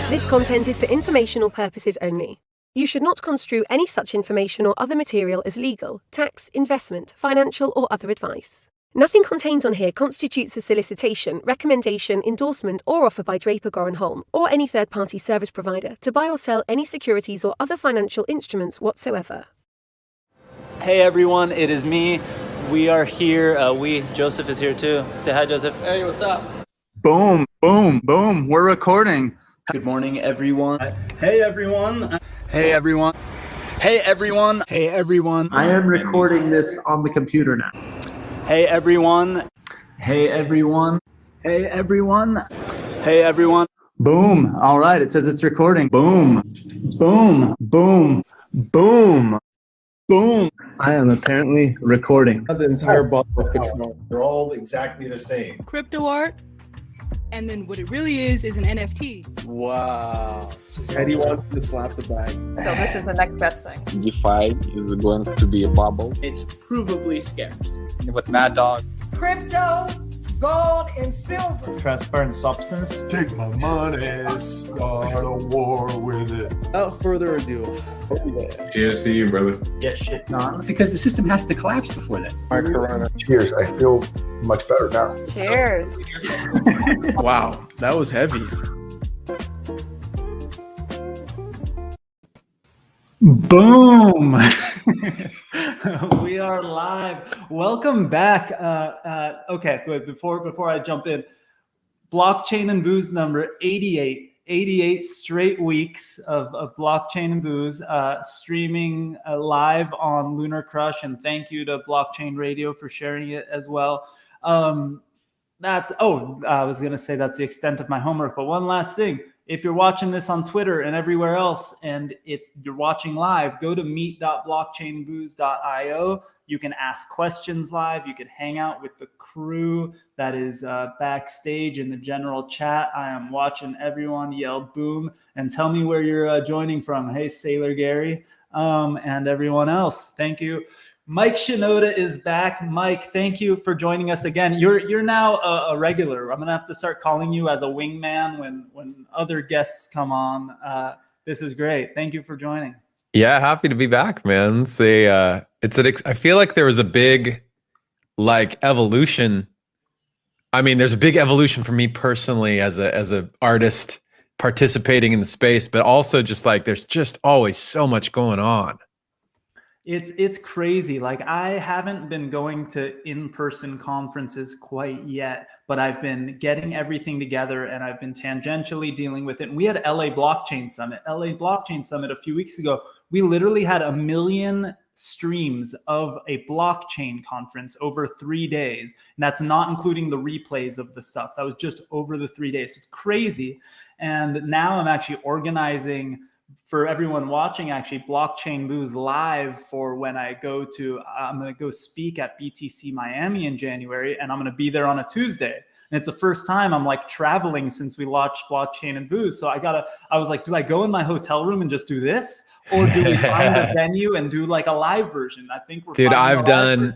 This content is for informational purposes only. You should not construe any such information or other material as legal, tax, investment, financial, or other advice. Nothing contained on here constitutes a solicitation, recommendation, endorsement, or offer by Draper Goren Holm or any third-party service provider to buy or sell any securities or other financial instruments whatsoever. Hey everyone, it is me. We are here. Joseph is here too. Say hi, Joseph. Hey, what's up? Boom, boom, boom. We're recording. Good morning, everyone. Hey, everyone. Hey everyone. Hey everyone. Hey everyone. I am recording this on the computer now. Hey everyone. Hey everyone. Hey everyone. Hey everyone. Boom. All right. It says it's recording. Boom, boom, boom, boom, boom. I am apparently recording. The entire bottle of control. They're all exactly the same. Crypto art, and then what it really is an NFT. Wow. Eddie wants to slap the bag. So this is the next best thing. DeFi is going to be a bubble. It's provably scarce. With Mad Dog. Crypto, gold, and silver. Transparent substance. Take my money, start a war with it. Without further ado. Cheers to you, brother. Get shit done. Because the system has to collapse before that. Our corona. Cheers, I feel much better now. Cheers. Wow, that was heavy. Boom. We are live. Welcome back. Okay, but before I jump in, Blockchain and Booze number 88. 88 straight weeks of Blockchain and Booze streaming live on Lunar Crush, and thank you to Blockchain Radio for sharing it as well. I was gonna say that's the extent of my homework, but one last thing. If you're watching this on Twitter and everywhere else and you're watching live, go to meet.blockchainbooze.io. You can ask questions live. You can hang out with the crew that is backstage in the general chat. I am watching everyone yell boom and tell me where you're joining from. Hey, Sailor Gary, and everyone else. Thank you. Mike Shinoda is back. Mike, thank you for joining us again. You're now a regular. I'm gonna have to start calling you as a wingman when other guests come on. This is great. Thank you for joining. Yeah, happy to be back, man. I feel like there was a big evolution. I mean, there's a big evolution for me personally as a artist participating in the space, but also just there's just always so much going on. It's crazy. I haven't been going to in-person conferences quite yet, but I've been getting everything together and I've been tangentially dealing with it. And we had LA Blockchain Summit. LA Blockchain Summit a few weeks ago, we literally had 1 million streams of a blockchain conference over 3 days. And that's not including the replays of the stuff. That was just over the 3 days. So it's crazy. And now I'm actually organizing for everyone watching, actually, Blockchain Booze live for when I'm going to go speak at BTC Miami in January, and I'm going to be there on a Tuesday. And it's the first time I'm traveling since we launched Blockchain and Booze. So I was like, do I go in my hotel room and just do this? Or do we find a venue and do a live version? I think Dude, I've done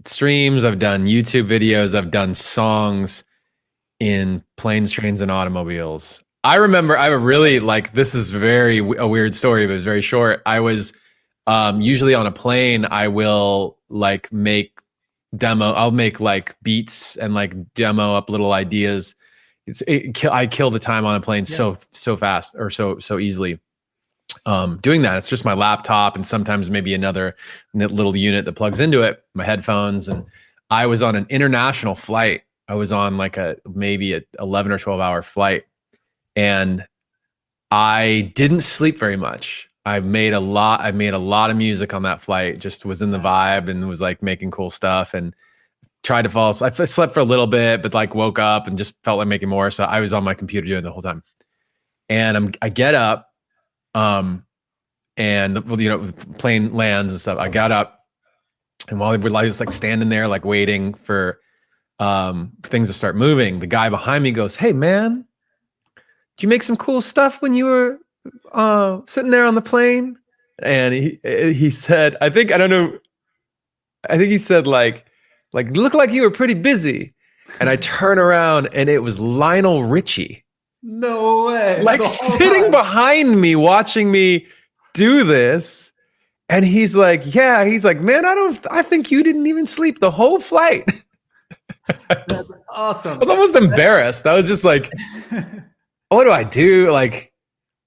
streams, I've done YouTube videos, I've done songs in planes, trains, and automobiles. I remember I really this is a weird story, but it's very short. I was usually on a plane. I will make I'll make beats and demo up little ideas. I kill the time on a plane so fast or so easily. Doing that, it's just my laptop and sometimes maybe another little unit that plugs into it, my headphones. And I was on an international flight. I was on maybe a 11 or 12 hour flight. And I didn't sleep very much. I made a lot of music on that flight, just was in the vibe and was making cool stuff and tried to fall asleep. I slept for a little bit, but woke up and just felt like making more. So I was on my computer doing it the whole time. And I get up, and plane lands and stuff. I got up, and while we were just standing there, waiting for things to start moving, the guy behind me goes, "Hey man, did you make some cool stuff when you were sitting there on the plane?" And he said, I think he said looked like you were pretty busy. And I turn around and it was Lionel Richie. No way. Like The whole sitting time. behind me, watching me do this. And he's like, yeah, he's like, man, I think you didn't even sleep the whole flight. That's awesome. I was almost embarrassed. I was just like, what do I do? Like,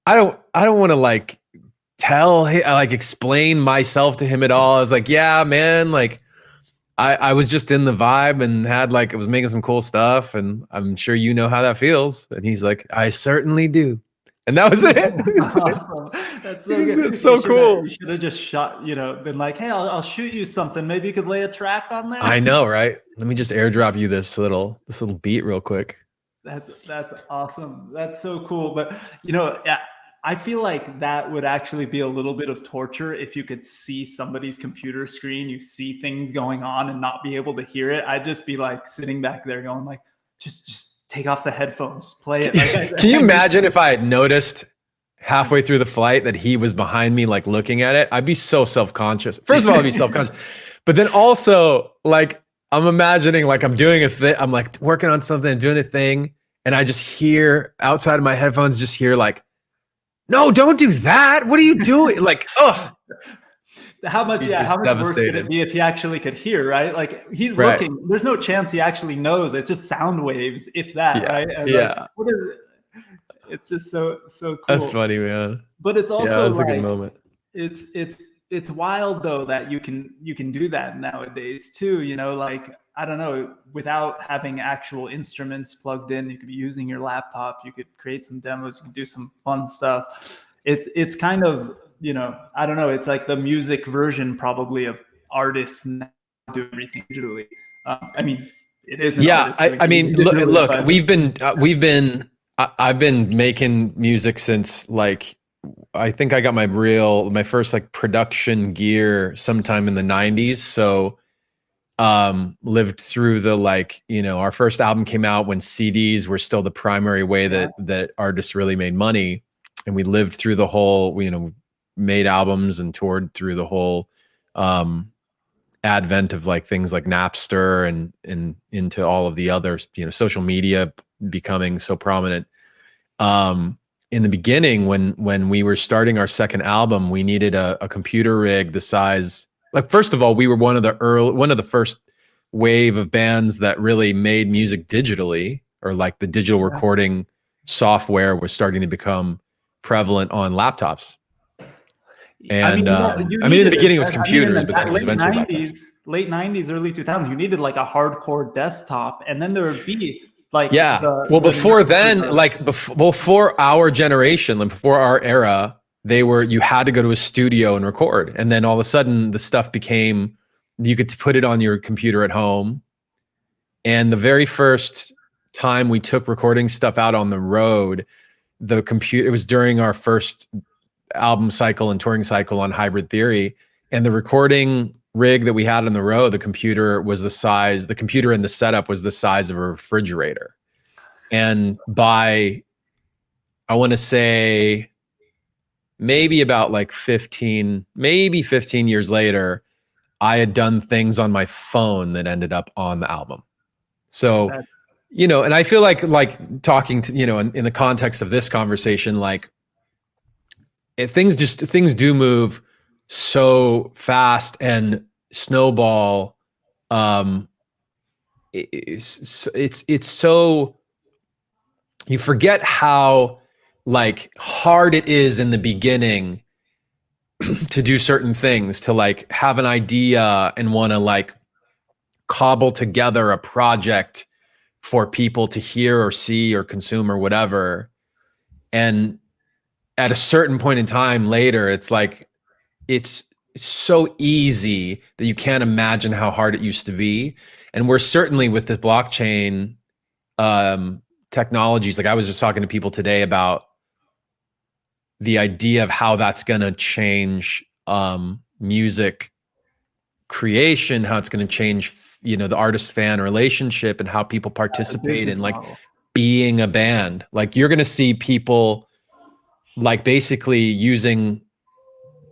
I don't want to like explain myself to him at all. I was like, yeah, man, like I was just in the vibe and had like, it was making some cool stuff. And I'm sure you know how that feels. And he's like, I certainly do. And that was it. Awesome. That's so good. It's so cool. You should have just shot, been like, hey, I'll shoot you something. Maybe you could lay a track on there. I know, right? Let me just airdrop you this little beat real quick. That's awesome. That's so cool. But yeah, I feel like that would actually be a little bit of torture if you could see somebody's computer screen, you see things going on and not be able to hear it. I'd just be like sitting back there going like, just take off the headphones, just play it. Like, can you imagine if I had noticed halfway through the flight that he was behind me, like looking at it? I'd be so self-conscious. First of all, I'd be self-conscious, but then also like, I'm imagining like I'm doing a thing. I'm like working on something, doing a thing. And I just hear outside of my headphones, just hear like, no, don't do that. What are you doing? Like, oh, how much worse could it be if he actually could hear, right? Like he's looking, there's no chance he actually knows. It's just sound waves, if that, right? And like, what is it? It's just so cool. That's funny, man. But it's also it's like, a good moment. It's wild though that you can do that nowadays too. Like I don't know, without having actual instruments plugged in, you could be using your laptop. You could create some demos. You can do some fun stuff. It's kind of I don't know. It's like the music version probably of artists now do everything digitally. I mean, it is. Yeah, I mean, look, I've been making music since like, I think I got my first like production gear sometime in the 90s. So lived through the like, our first album came out when CDs were still the primary way that artists really made money. And we lived through the whole, made albums and toured through the whole advent of like things like Napster and into all of the other, social media becoming so prominent. In the beginning, when we were starting our second album, we needed a computer rig the size, like, first of all, we were one of the first wave of bands that really made music digitally, or like the digital recording software was starting to become prevalent on laptops. And I mean, in the beginning it was computers, but then it was eventually laptops. Late 90s, early 2000s, you needed like a hardcore desktop, and then there would be like before our generation, like before our era, you had to go to a studio and record, and then all of a sudden the stuff became, you could put it on your computer at home. And the very first time we took recording stuff out on the road, it was during our first album cycle and touring cycle on Hybrid Theory, and the recording rig that we had on the road, the computer and the setup was the size of a refrigerator. And by, I want to say, maybe about like 15 years later, I had done things on my phone that ended up on the album. So, and I feel like talking to, in the context of this conversation, like things do move so fast and snowball. It's so, you forget how like hard it is in the beginning to do certain things, to like have an idea and want to like cobble together a project for people to hear or see or consume or whatever. And at a certain point in time later, it's like, it's so easy that you can't imagine how hard it used to be. And we're certainly, with the blockchain technologies, like I was just talking to people today about the idea of how that's going to change music creation, how it's going to change, the artist fan relationship, and how people participate in like being a band. Like you're going to see people like basically using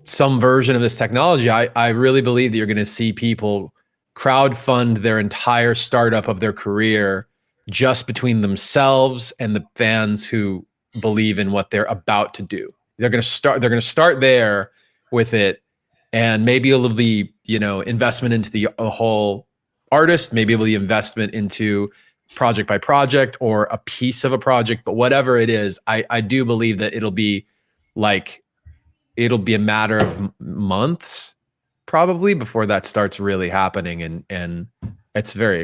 some version of this technology. I really believe that you're going to see people crowdfund their entire startup of their career just between themselves and the fans who believe in what they're about to do. They're going to start there with it, and maybe it'll be, you know, investment into the whole artist, maybe it'll be investment into project by project or a piece of a project, but whatever it is, I do believe that it'll be a matter of months probably before that starts really happening, and it's a very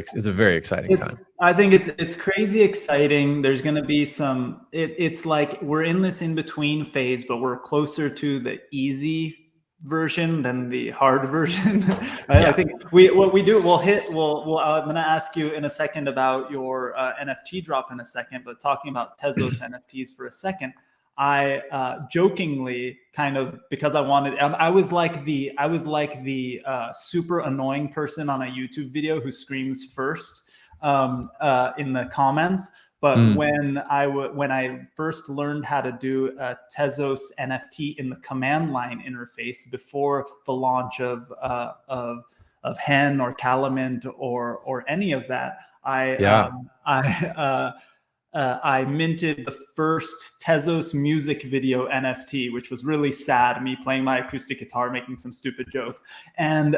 exciting time. I think it's crazy exciting. There's going to be some, it's like we're in this in between phase, but we're closer to the easy version than the hard version. I think I'm going to ask you in a second about your NFT drop in a second, but talking about Tezos NFTs for a second, I jokingly kind of, because I wanted, I was like the super annoying person on a YouTube video who screams first in the comments. But when I first learned how to do a Tezos NFT in the command line interface before the launch of Hen or Calamint or any of that, I minted the first Tezos music video NFT, which was really sad, me playing my acoustic guitar, making some stupid joke. And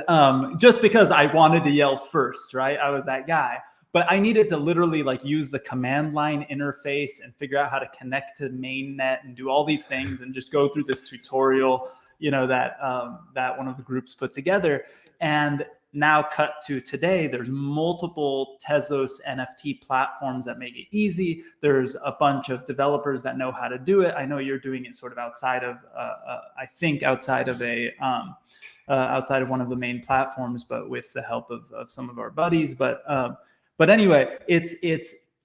just because I wanted to yell first, right? I was that guy. But I needed to literally like use the command line interface and figure out how to connect to mainnet and do all these things and just go through this tutorial, you know, that one of the groups put together. And now cut to today, there's multiple Tezos NFT platforms that make it easy. There's a bunch of developers that know how to do it. I know you're doing it sort of outside of, I think outside of one of the main platforms, but with the help of some of our buddies. But anyway, it's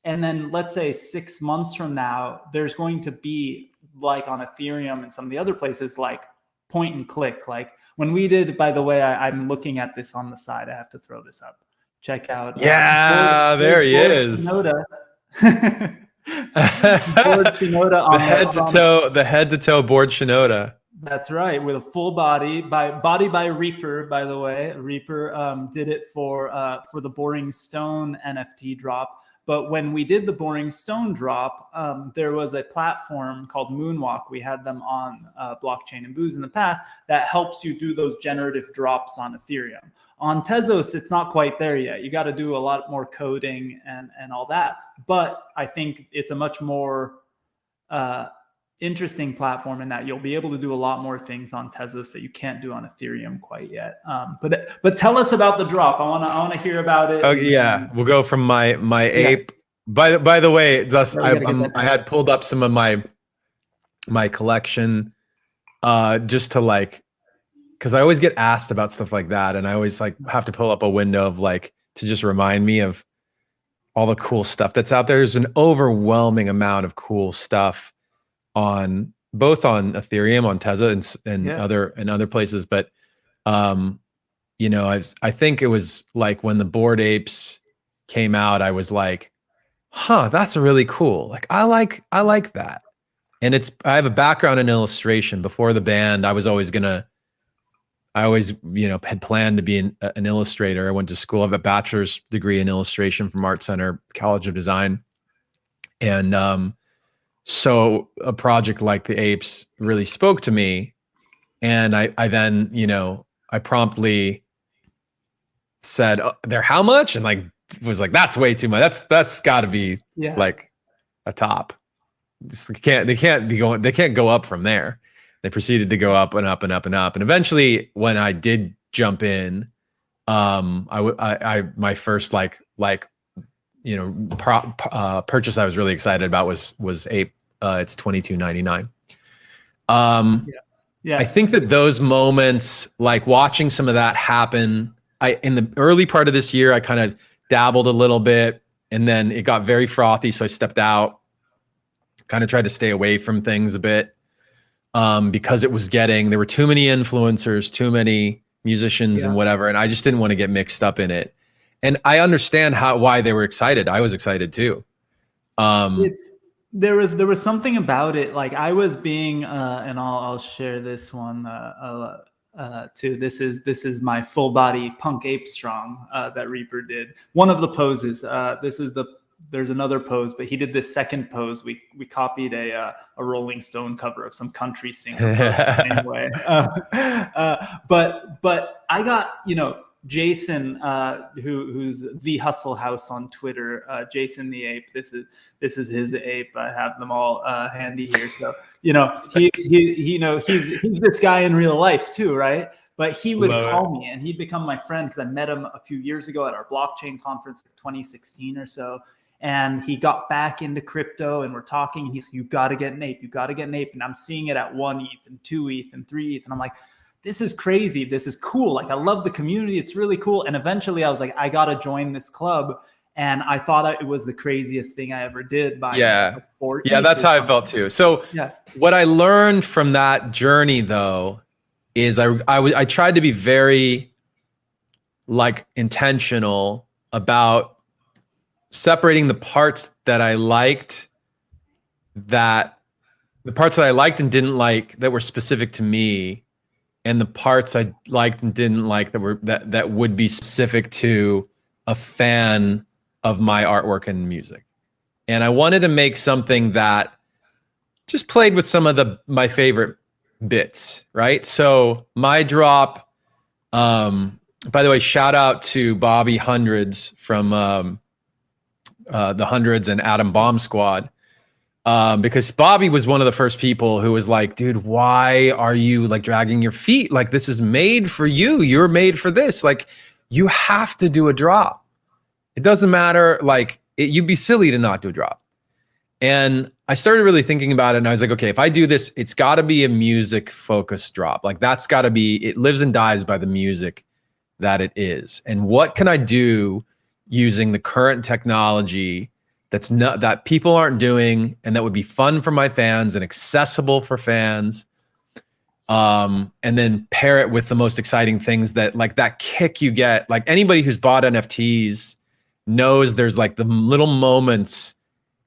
and then let's say 6 months from now, there's going to be like on Ethereum and some of the other places like point and click. Like when we did, by the way, I'm looking at this on the side. I have to throw this up. Check out. There he is. Shinoda. Shinoda on the head to toe board Shinoda. That's right, with a full body by Reaper, by the way. Reaper did it for the Boring Stone NFT drop. But when we did the Boring Stone drop, there was a platform called Moonwalk. We had them on Blockchain and Booze in the past that helps you do those generative drops on Ethereum. On Tezos, it's not quite there yet. You got to do a lot more coding and all that. But I think it's a much more interesting platform in that you'll be able to do a lot more things on Tezos that you can't do on Ethereum quite yet. But tell us about the drop. I want to hear about it. Oh yeah, we'll go from my ape. By the way, thus I had pulled up some of my collection just to like, because I always get asked about stuff like that, and I always like have to pull up a window of like to just remind me of all the cool stuff that's out there. There's an overwhelming amount of cool stuff on both on Ethereum, on Tezos, and other places. But you know, I think it was like when the Bored Apes came out, I was like, huh, that's really cool. Like I like that. And I have a background in illustration. Before the band, I always, you know, had planned to be an illustrator. I went to school. I have a bachelor's degree in illustration from Art Center College of Design. And so a project like the Apes really spoke to me. And I then, you know, I promptly said, oh, they're how much? And like, was like, that's way too much. That's gotta be like a top. They can't go up from there. They proceeded to go up and up and up and up. And eventually when I did jump in, my first like, you know, purchase I was really excited about was Ape. It's $22.99. I think that those moments, like watching some of that happen, in the early part of this year, I kind of dabbled a little bit, and then it got very frothy, so I stepped out, kind of tried to stay away from things a bit, because there were too many influencers, too many musicians and whatever, and I just didn't want to get mixed up in it. And I understand why they were excited. I was excited too. There was something about it. Like I was being, and I'll share this one too. This is my full body punk ape strong that Reaper did. One of the poses. This is there's another pose, but he did this second pose. We copied a Rolling Stone cover of some country singer pose the same way. But I got, Jason, who's the Hustle House on Twitter, Jason the Ape. This is his ape. I have them all handy here. So he's this guy in real life too, right? But he would call me, and he'd become my friend because I met him a few years ago at our blockchain conference, 2016 or so. And he got back into crypto, and we're talking, and he's like, you got to get an ape. You got to get an ape. And I'm seeing it at 1 ETH and 2 ETH and 3 ETH. And I'm like, this is crazy. This is cool. Like, I love the community. It's really cool. And eventually I was like, I got to join this club. And I thought it was the craziest thing I ever did. That's how I felt too. So what I learned from that journey, though, is I tried to be very intentional about separating the parts that I liked, and didn't like that were specific to me, and the parts I liked and didn't like that would be specific to a fan of my artwork and music. And I wanted to make something that just played with some of my favorite bits, right? So my drop, by the way, shout out to Bobby Hundreds from the Hundreds and Atom Bomb Squad, because Bobby was one of the first people who was like, dude, why are you dragging your feet? This is made for you. You're made for this. You have to do a drop. It doesn't matter. You'd be silly to not do a drop. And I started really thinking about it, and I was like, okay, if I do this, it's got to be a music focused drop. That's got to be, it lives and dies by the music that it is. And what can I do using the current technology that people aren't doing, and that would be fun for my fans and accessible for fans, and then pair it with the most exciting things that that kick you get. Anybody who's bought NFTs knows there's the little moments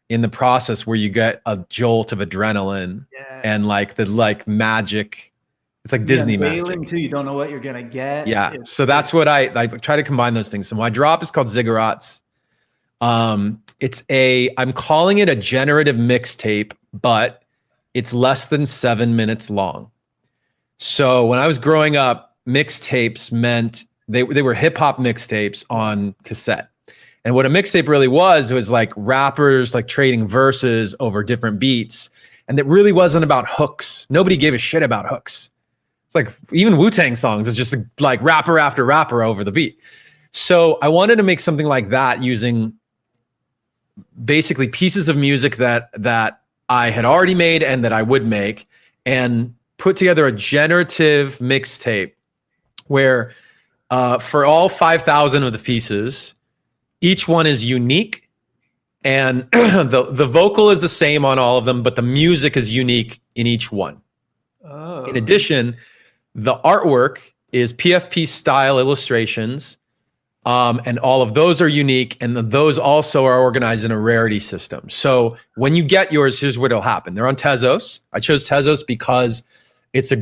in the process where you get a jolt of adrenaline and the magic. It's like Disney magic too. You don't know what you're gonna get. So that's what I try to combine those things. So my drop is called ZIGGURATS. I'm calling it a generative mixtape, but it's less than 7 minutes long. So when I was growing up, mixtapes meant they were hip hop mixtapes on cassette. And what a mixtape really was rappers trading verses over different beats. And it really wasn't about hooks. Nobody gave a shit about hooks. It's even Wu-Tang songs is just rapper after rapper over the beat. So I wanted to make something like that using basically pieces of music that I had already made and that I would make, and put together a generative mixtape where for all 5,000 of the pieces, each one is unique, and the vocal is the same on all of them, but the music is unique in each one. Oh. In addition, the artwork is PFP style illustrations, and all of those are unique, and those also are organized in a rarity system. So when you get yours, here's what will happen. They're on Tezos. I chose Tezos because it's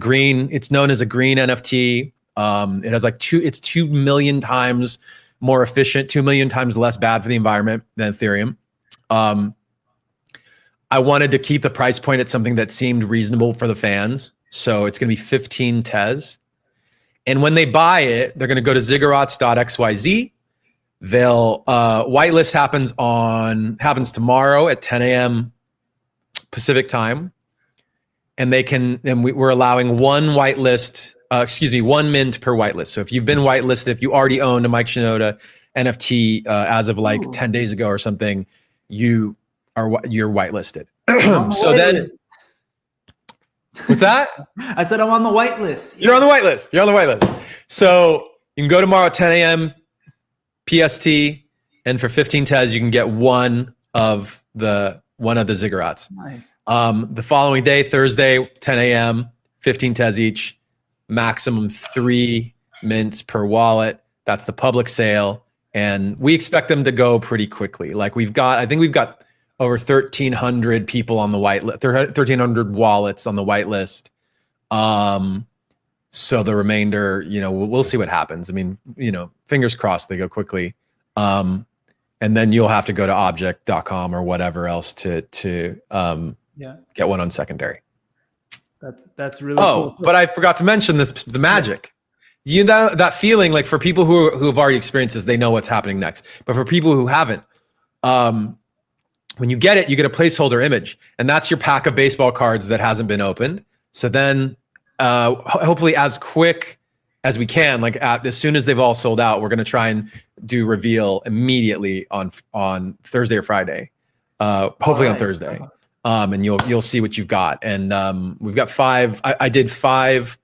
known as a green NFT. It has it's 2 million times more efficient, 2 million times less bad for the environment than Ethereum. I wanted to keep the price point at something that seemed reasonable for the fans. So it's going to be 15 Tez. And when they buy it, they're going to go to ziggurats.xyz. They'll whitelist happens tomorrow at 10 a.m. Pacific time. And we're allowing one mint per whitelist. So if you've been whitelisted, if you already owned a Mike Shinoda NFT as of 10 days ago or something, you're whitelisted. So then, what's that? I said I'm on the whitelist. You're on the whitelist. You're on the whitelist. So you can go tomorrow at 10 a.m. PST, and for 15 Tez, you can get one of the ziggurats. Nice. The following day, Thursday, 10 a.m., 15 Tez each, maximum 3 mints per wallet. That's the public sale. And we expect them to go pretty quickly. I think we've got over 1,300 people on the whitelist, 1,300 wallets on the whitelist. So the remainder, we'll see what happens. I mean, fingers crossed they go quickly. and then you'll have to go to object.com or whatever else to get one on secondary. That's really cool. But I forgot to mention the magic. You know that feeling, like for people who have already experienced this, they know what's happening next. But for people who haven't, when you get it, you get a placeholder image, and that's your pack of baseball cards that hasn't been opened. So then, hopefully, as quick as we can, like as soon as they've all sold out, we're going to try and do reveal immediately on Thursday or Friday. Hopefully on Thursday, and you'll see what you've got. And we've got 5. I did 5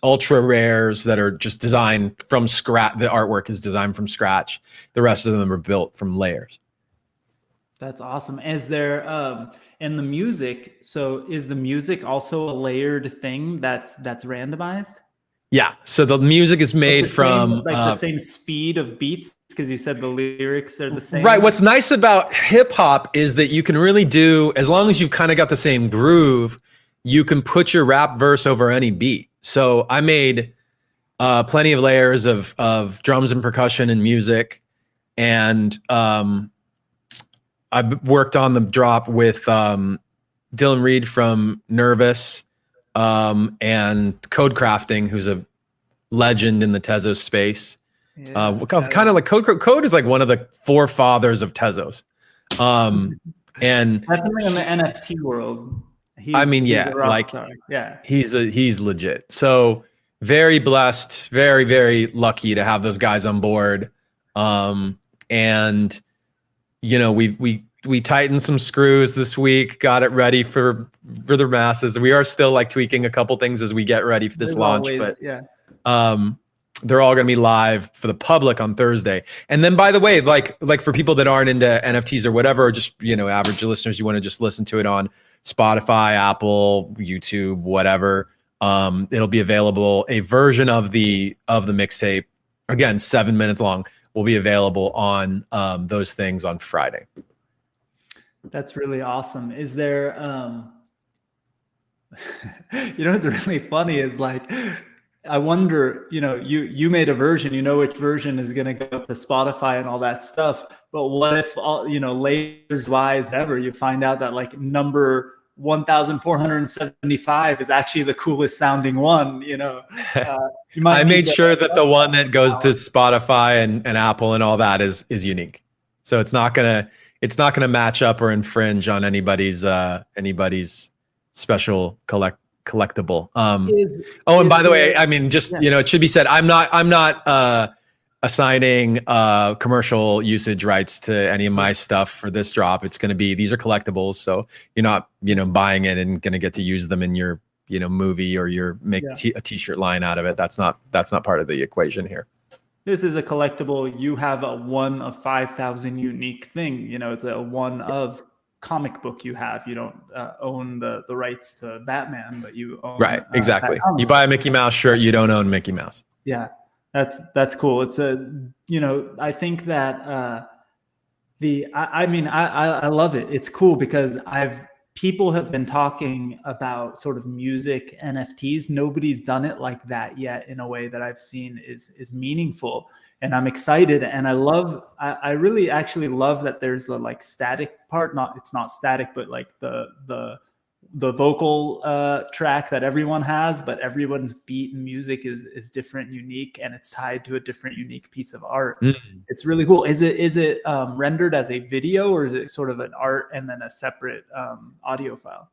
ultra rares that are just designed from scratch. The artwork is designed from scratch. The rest of them are built from layers. That's awesome. Is there and the music? So is the music also a layered thing that's randomized? Yeah. So the music is made from the same speed of beats, because you said the lyrics are the same. Right. What's nice about hip hop is that you can really do, as long as you've kind of got the same groove, you can put your rap verse over any beat. So I made plenty of layers of drums and percussion and music, and I worked on the drop with Dylan Reed from Nervous and Code Crafting, who's a legend in the Tezos space. Kind of like Code is like one of the forefathers of Tezos. And definitely in the NFT world. He's legit. So very blessed, very, very lucky to have those guys on board. And you know, we tightened some screws this week, got it ready for the masses. We are still like tweaking a couple things as we get ready for this launch, but they're all going to be live for the public on Thursday. And then, by the way, like for people that aren't into NFTs or whatever, or just, you know, average listeners, you want to just listen to it on Spotify, Apple, YouTube, whatever. It'll be available. A version of the mixtape, again, 7 minutes long, will be available on those things on Friday. That's really awesome. Is there, you know, what's really funny is like, I wonder, you know, you made a version, you know which version is going to go to Spotify and all that stuff. But what if, all, you know, layers wise, ever, you find out that like number 1,475 is actually the coolest sounding one, you know? I made sure that the one that goes to Spotify and Apple and all that is unique. So it's not gonna match up or infringe on anybody's special collectible. And by the way, I mean, just, you know, it should be said, I'm not assigning commercial usage rights to any of my stuff for this drop. It's going to be, these are collectibles, so you're not, you know, buying it and going to get to use them in your, you know, movie or your a t-shirt line out of it. That's not part of the equation here. This is a collectible. You have a 1 of 5,000 unique thing. You know, it's a 1 of comic book you have. You don't own the rights to Batman, but you own exactly. You buy a Mickey Mouse shirt, you don't own Mickey Mouse. Yeah, that's cool. It's a, you know, I think that I love it. It's cool because people have been talking about sort of music NFTs. Nobody's done it like that yet in a way that I've seen is meaningful. And I'm excited, and I really actually love that there's the like static part. It's not static, but like the vocal track that everyone has, but everyone's beat and music is different, unique, and it's tied to a different, unique piece of art. It's really cool. Is it rendered as a video, or is it sort of an art and then a separate audio file?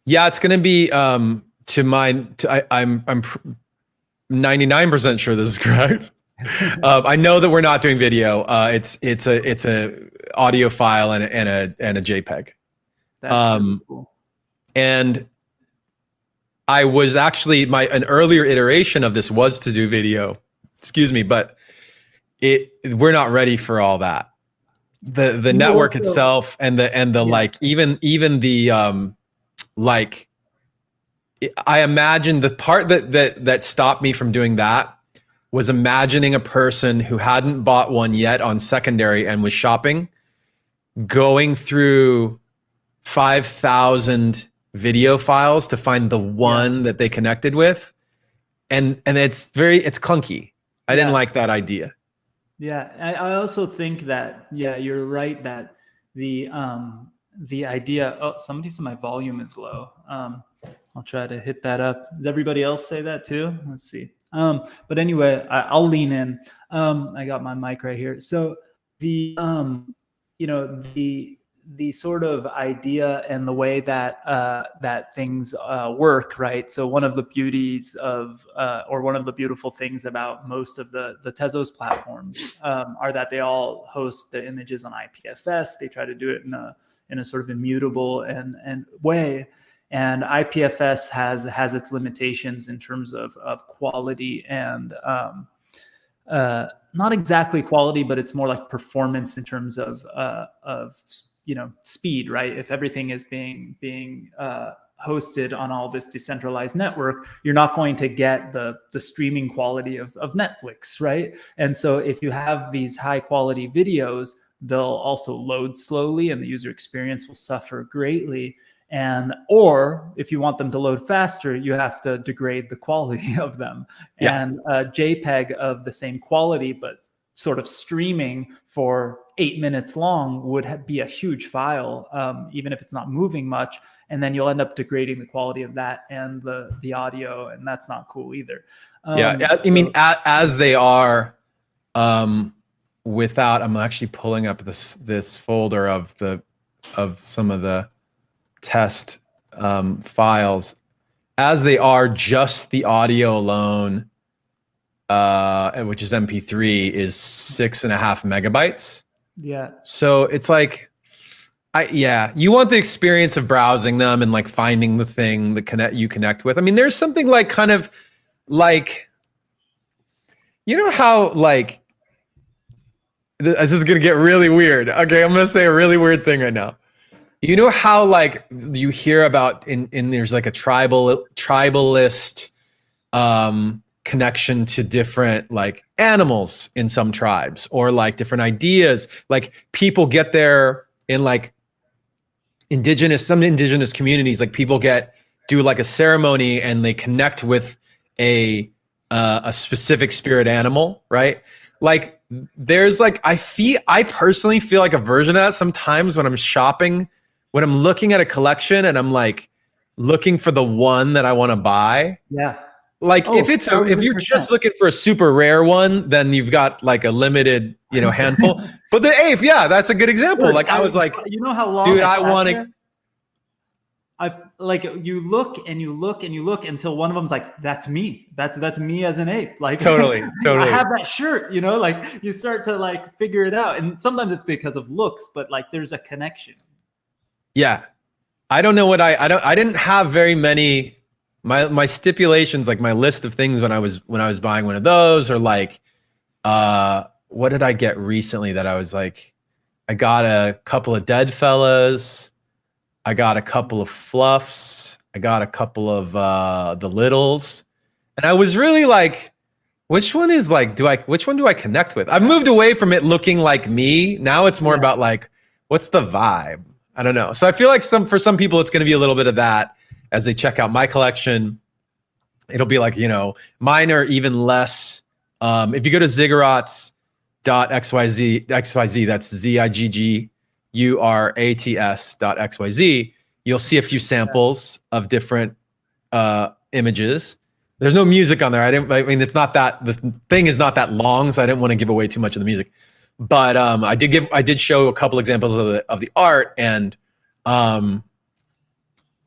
Yeah, it's going to be I'm 99% sure this is correct. I know that we're not doing video. It's a audio file and a JPEG. That's really cool. And I was actually an earlier iteration of this was to do video. Excuse me, but we're not ready for all that. The network itself and the like, even the like, I imagine the part that stopped me from doing that was imagining a person who hadn't bought one yet on secondary and was shopping, going through 5,000 video files to find the one that they connected with. And it's clunky. I didn't like that idea. Yeah, I also think that, yeah, you're right that the idea. Oh, somebody said my volume is low. I'll try to hit that up. Does everybody else say that too? Let's see. But anyway, I'll lean in. I got my mic right here. So the the sort of idea and the way that that things work, right? So one of the beauties of or one of the beautiful things about most of the Tezos platforms are that they all host the images on IPFS. They try to do it in a sort of immutable and way. And IPFS has its limitations in terms of quality and not exactly quality, but it's more like performance in terms of speed, right? If everything is being hosted on all this decentralized network, you're not going to get the streaming quality of Netflix, right? And so if you have these high quality videos, they'll also load slowly and the user experience will suffer greatly. Or if you want them to load faster, you have to degrade the quality of them. Yeah. And a JPEG of the same quality, but sort of streaming for 8 minutes long would be a huge file, even if it's not moving much. And then you'll end up degrading the quality of that and the audio, and that's not cool either. I mean, as they are, without, I'm actually pulling up this folder of some of the test files, as they are, just the audio alone, which is MP3, is 6.5 megabytes. Yeah. So it's like, you want the experience of browsing them and like finding the thing that you connect with. I mean, there's something like kind of like, you know how like, this is gonna get really weird. Okay, I'm gonna say a really weird thing right now. You know how like you hear about in there's like a tribalist connection to different like animals in some tribes, or like different ideas, like people get there in like some indigenous communities, like people do like a ceremony and they connect with a specific spirit animal, right? Like there's like, I personally feel like a version of that sometimes when I'm shopping, when I'm looking at a collection and I'm like looking for the one that I want to buy. Yeah. Like if you're just looking for a super rare one, then you've got like a limited, handful. But the ape, yeah, that's a good example. Like I was like, you know how long, dude, I want to. I've like you look and you look and you look until one of them's like, that's me. That's me as an ape. Like totally. I have that shirt, like you start to like figure it out. And sometimes it's because of looks, but like there's a connection. Yeah. I don't know what I didn't have very many, my stipulations, like my list of things when I was buying one of those, or like, what did I get recently that I was like, I got a couple of Dead Fellas. I got a couple of Fluffs. I got a couple of the Littles. And I was really like, which one is like, which one do I connect with? I've moved away from it looking like me. Now it's more about like, what's the vibe? I don't know. So I feel like for some people, it's going to be a little bit of that as they check out my collection. It'll be like, mine are even less. If you go to ziggurats.xyz, that's ziggurats.xyz, you'll see a few samples of different images. There's no music on there. I mean, it's not that, the thing is not that long, so I didn't want to give away too much of the music. But I did show a couple examples of the art, and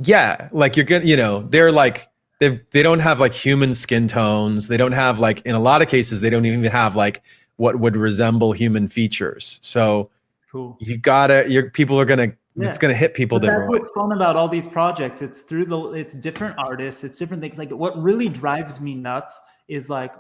yeah, like you're good, they're like, they don't have like human skin tones. They don't have like, in a lot of cases, they don't even have like what would resemble human features. So cool. People are gonna, it's gonna hit people different ways. That's what's fun about all these projects. It's it's different artists, it's different things. Like what really drives me nuts is like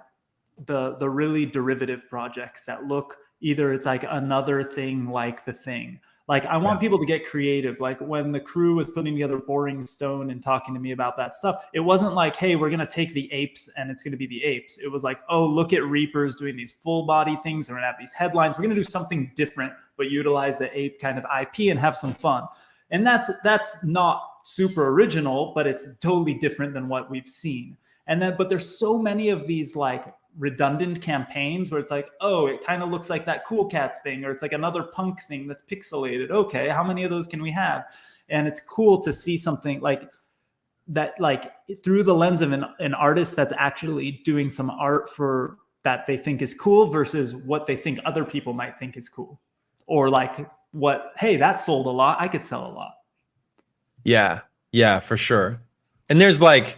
the really derivative projects that look, either it's like another thing like the thing. Like I want people to get creative. Like when the crew was putting together Boring Stone and talking to me about that stuff, it wasn't like, hey, we're going to take the apes and it's going to be the apes. It was like, oh, look at Reapers doing these full body things. We're going to have these headlines. We're going to do something different, but utilize the ape kind of IP and have some fun. And that's not super original, but it's totally different than what we've seen. And then, but there's so many of these like redundant campaigns where it's like, oh, it kind of looks like that Cool Cats thing, or it's like another punk thing that's pixelated. Okay, how many of those can we have? And it's cool to see something like that, like through the lens of an artist that's actually doing some art for that they think is cool versus what they think other people might think is cool. Or like what, hey, that sold a lot, I could sell a lot. Yeah, yeah, for sure. And there's like,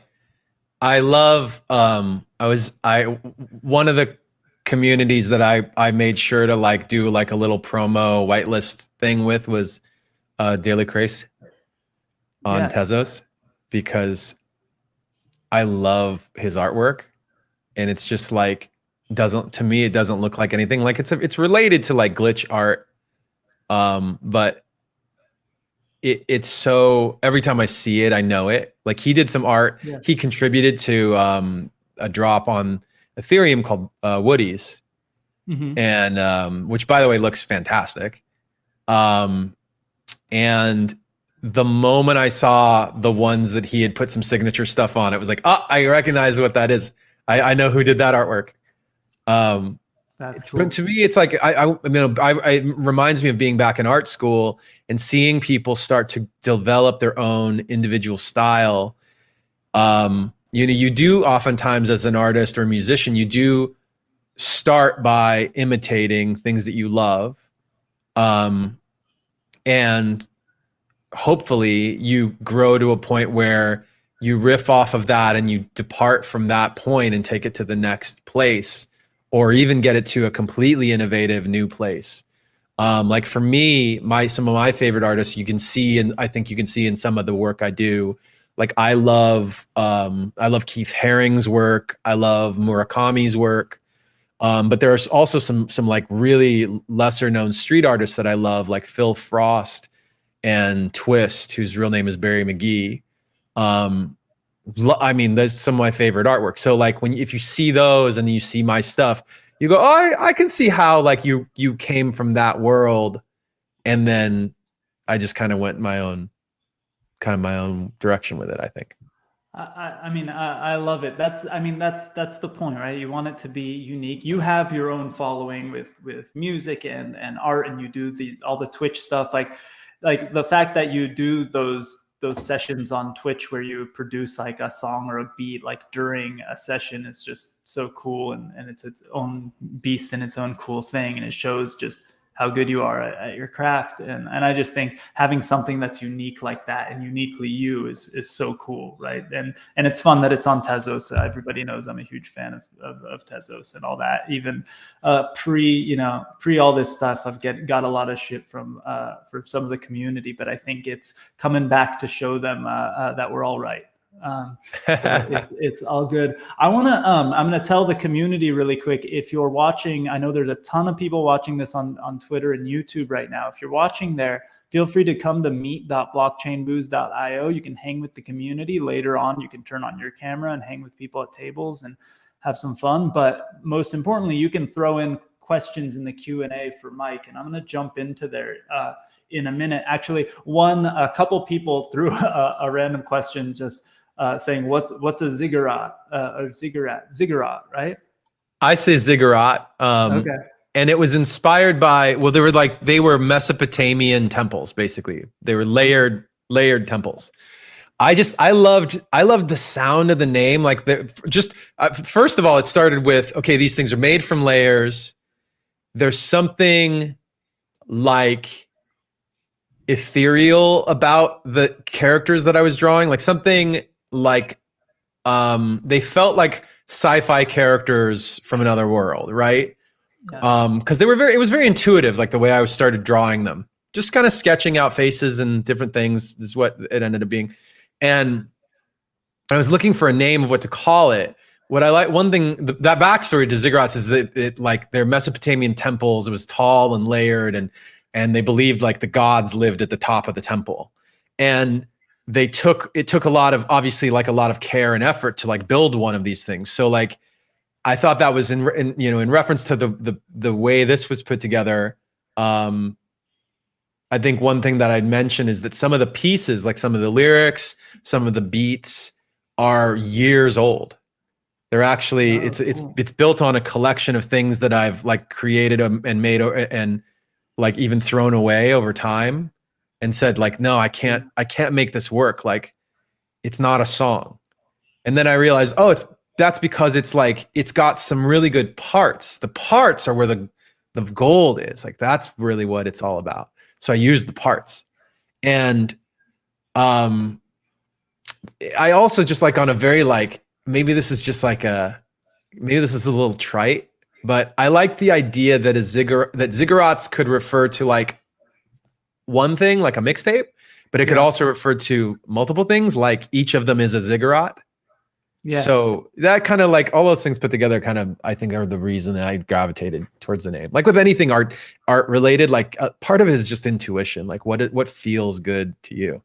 I love, one of the communities that I made sure to like do like a little promo whitelist thing with was Daily Craze on Tezos, because I love his artwork, and it's just like, to me it doesn't look like anything. Like it's related to like glitch art, but it's so, every time I see it, I know it. Like he did some art. Yeah. He contributed to a drop on Ethereum called Woody's, and which, by the way, looks fantastic. And the moment I saw the ones that he had put some signature stuff on, it was like, oh, I recognize what that is. I know who did that artwork. That's cool. But to me, it's like, it reminds me of being back in art school and seeing people start to develop their own individual style. You do oftentimes, as an artist or musician, you do start by imitating things that you love. And hopefully you grow to a point where you riff off of that and you depart from that point and take it to the next place, or even get it to a completely innovative new place. Like for me, some of my favorite artists, you can see, and I think you can see in some of the work I do. Like I love Keith Haring's work. I love Murakami's work. But there's also some like really lesser known street artists that I love, like Phil Frost and Twist, whose real name is Barry McGee. I mean, that's some of my favorite artwork. So like if you see those and you see my stuff, you go, oh, I can see how like you came from that world. And then I just kind of went my own direction with it, I think. I mean, I love it. That's the point, right? You want it to be unique. You have your own following with music and art, and you do all the Twitch stuff. Like the fact that you do those sessions on Twitch where you produce like a song or a beat like during a session is just so cool, and it's its own beast and its own cool thing, and it shows just how good you are at your craft. And I just think having something that's unique like that and uniquely you is so cool, right? And it's fun that it's on Tezos. Everybody knows I'm a huge fan of Tezos and all that. Even pre all this stuff, I've got a lot of shit from for some of the community, but I think it's coming back to show them that we're all right. So it's all good. I'm gonna tell the community really quick, if you're watching, I know there's a ton of people watching this on Twitter and YouTube right now. If you're watching there, feel free to come to meet.blockchainbooze.io. You can hang with the community. Later on, you can turn on your camera and hang with people at tables and have some fun. But most importantly, you can throw in questions in the Q&A for Mike, and I'm gonna jump into there in a minute. Actually, a couple people threw a random question just saying what's a ziggurat or ziggurat, right? I say ziggurat. Okay. And it was inspired by, well, they were Mesopotamian temples, basically. They were layered temples. I loved the sound of the name. Like first of all, it started with, okay, these things are made from layers. There's something like ethereal about the characters that I was drawing, like something like they felt like sci-fi characters from another world, right? Yeah. Because it was very intuitive, like the way I started drawing them, just kind of sketching out faces and different things is what it ended up being. And I was looking for a name of what to call it. What I like, one thing, that backstory to ziggurats is that it like they're Mesopotamian temples. It was tall and layered, and they believed like the gods lived at the top of the temple. And it took a lot of, obviously, like a lot of care and effort to like build one of these things. So like, I thought that was in reference to the way this was put together. I think one thing that I'd mention is that some of the pieces, like some of the lyrics, some of the beats are years old. They're actually it's built on a collection of things that I've like created and made and like even thrown away over time, and said like, no, I can't make this work. Like, it's not a song. And then I realized, oh, that's because it's like it's got some really good parts. The parts are where the gold is. Like, that's really what it's all about. So I use the parts. And I also just like on a very like, maybe this is a little trite, but I like the idea that that ziggurats could refer to like one thing, like a mixtape, but it could also refer to multiple things, like each of them is a ziggurat. Yeah. So that kind of like all those things put together kind of, I think, are the reason that I gravitated towards the name. Like with anything art related, like part of it is just intuition. Like what feels good to you.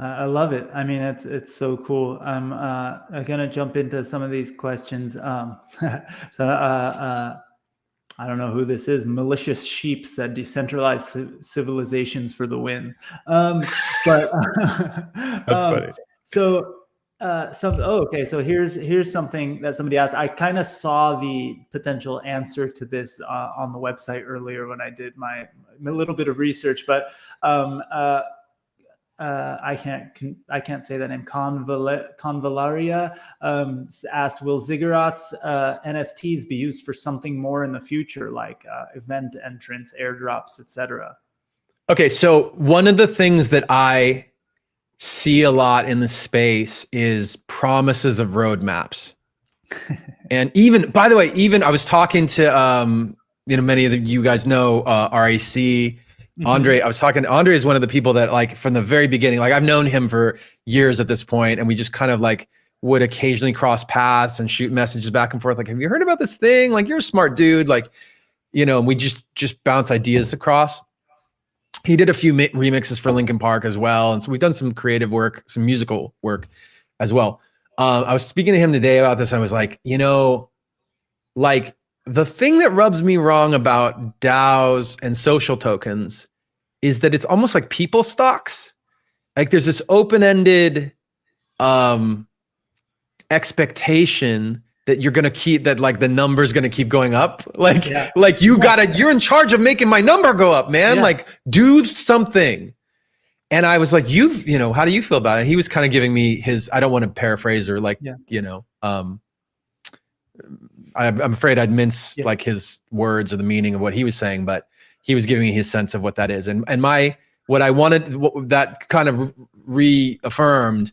I love it. I mean, it's so cool. I'm gonna jump into some of these questions. I don't know who this is. Malicious Sheep said, "Decentralized civilizations for the win." But that's funny. So. Okay. So here's something that somebody asked. I kind of saw the potential answer to this on the website earlier when I did my little bit of research, but I can't say that name. Convalaria asked, will ziggurats NFTs be used for something more in the future, like event entrance, airdrops, etc.? Okay, so one of the things that I see a lot in the space is promises of roadmaps. And even, by the way, I was talking to, many of you guys know RAC, Andre. I was talking to Andre is one of the people that like from the very beginning, like I've known him for years at this point, and we just kind of like would occasionally cross paths and shoot messages back and forth. Like, have you heard about this thing? Like, you're a smart dude. Like, we just bounce ideas across. He did a few remixes for Linkin Park as well. And so we've done some creative work, some musical work as well. I was speaking to him today about this. I was like, like the thing that rubs me wrong about DAOs and social tokens is that it's almost like people stocks. Like there's this open-ended expectation that you're going to keep, that like the number's going to keep going up. Like, you're in charge of making my number go up, man. Yeah. Like do something. And I was like, how do you feel about it? He was kind of giving me his, I don't want to paraphrase or like, I'm afraid I'd mince like his words or the meaning of what he was saying, but he was giving me his sense of what that is. And what I wanted, that kind of reaffirmed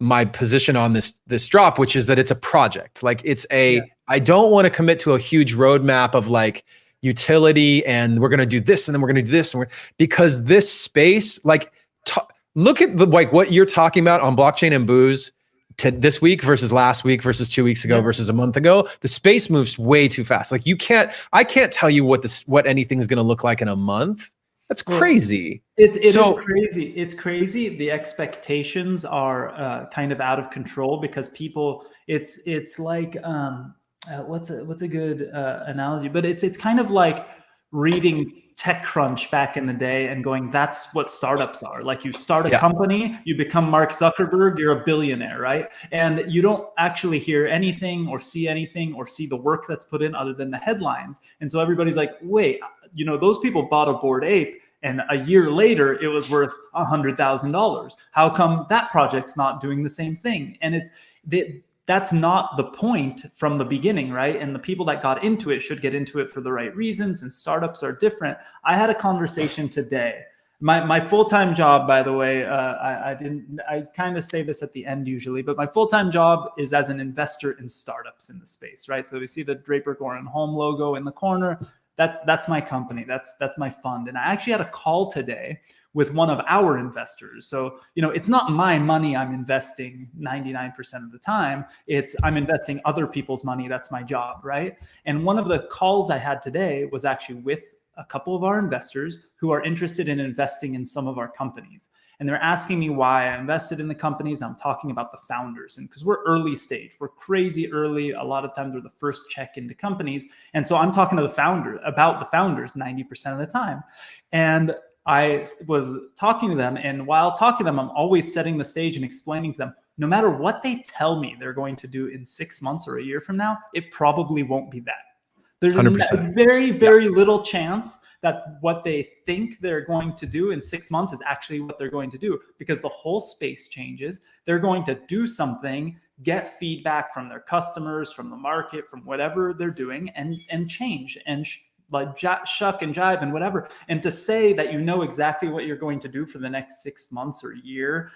my position on this drop, which is that it's a project. Like it's I don't want to commit to a huge roadmap of like utility and we're going to do this and then we're going to do this. Because this space, like look at like what you're talking about on Blockchain and Booze this week versus last week versus 2 weeks ago versus a month ago. The space moves way too fast. Like I can't tell you what anything is going to look like in a month. That's crazy. It is crazy. It's crazy. The expectations are kind of out of control because people. It's like what's a good analogy? But it's kind of like reading TechCrunch back in the day and going, that's what startups are. Like you start a company, you become Mark Zuckerberg, you're a billionaire, right? And you don't actually hear anything or see the work that's put in other than the headlines. And so everybody's like, wait, those people bought a Bored Ape and a year later it was worth $100,000. How come that project's not doing the same thing? And that's not the point from the beginning, right? And the people that got into it should get into it for the right reasons, and startups are different. I had a conversation today. My full-time job, by the way, I kind of say this at the end usually, but my full-time job is as an investor in startups in the space, right? So we see the Draper Goren home logo in the corner. That's my company. That's my fund. And I actually had a call today with one of our investors. So, it's not my money I'm investing 99% of the time. I'm investing other people's money. That's my job, right? And one of the calls I had today was actually with a couple of our investors who are interested in investing in some of our companies. And they're asking me why I invested in the companies. I'm talking about the founders. And because we're early stage, we're crazy early. A lot of times we're the first check into companies. And so I'm talking to about the founders 90% of the time. And I was talking to them, and while talking to them, I'm always setting the stage and explaining to them no matter what they tell me they're going to do in 6 months or a year from now, it probably won't be that. There's 100%. a very, very little chance that what they think they're going to do in 6 months is actually what they're going to do, because the whole space changes. They're going to do something, get feedback from their customers, from the market, from whatever they're doing, and change and shuck and jive and whatever. And to say that you know exactly what you're going to do for the next 6 months or a year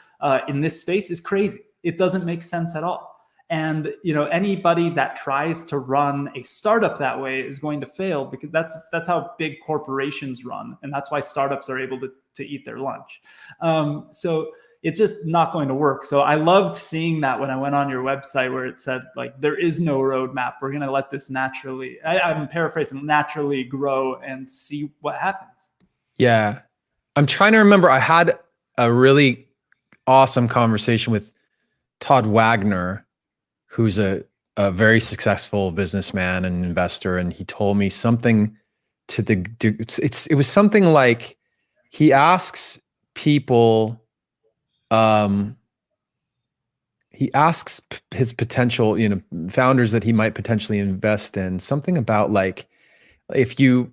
in this space is crazy. It doesn't make sense at all. And anybody that tries to run a startup that way is going to fail, because that's how big corporations run, and that's why startups are able to eat their lunch. So it's just not going to work. So I loved seeing that when I went on your website, where it said, like, there is no roadmap. We're going to let this naturally, I'm paraphrasing, naturally grow and see what happens. Yeah. I'm trying to remember. I had a really awesome conversation with Todd Wagner, who's a very successful businessman and investor. And he told me something it was something like, he asks people, he asks his potential, founders that he might potentially invest in, something about like, if you,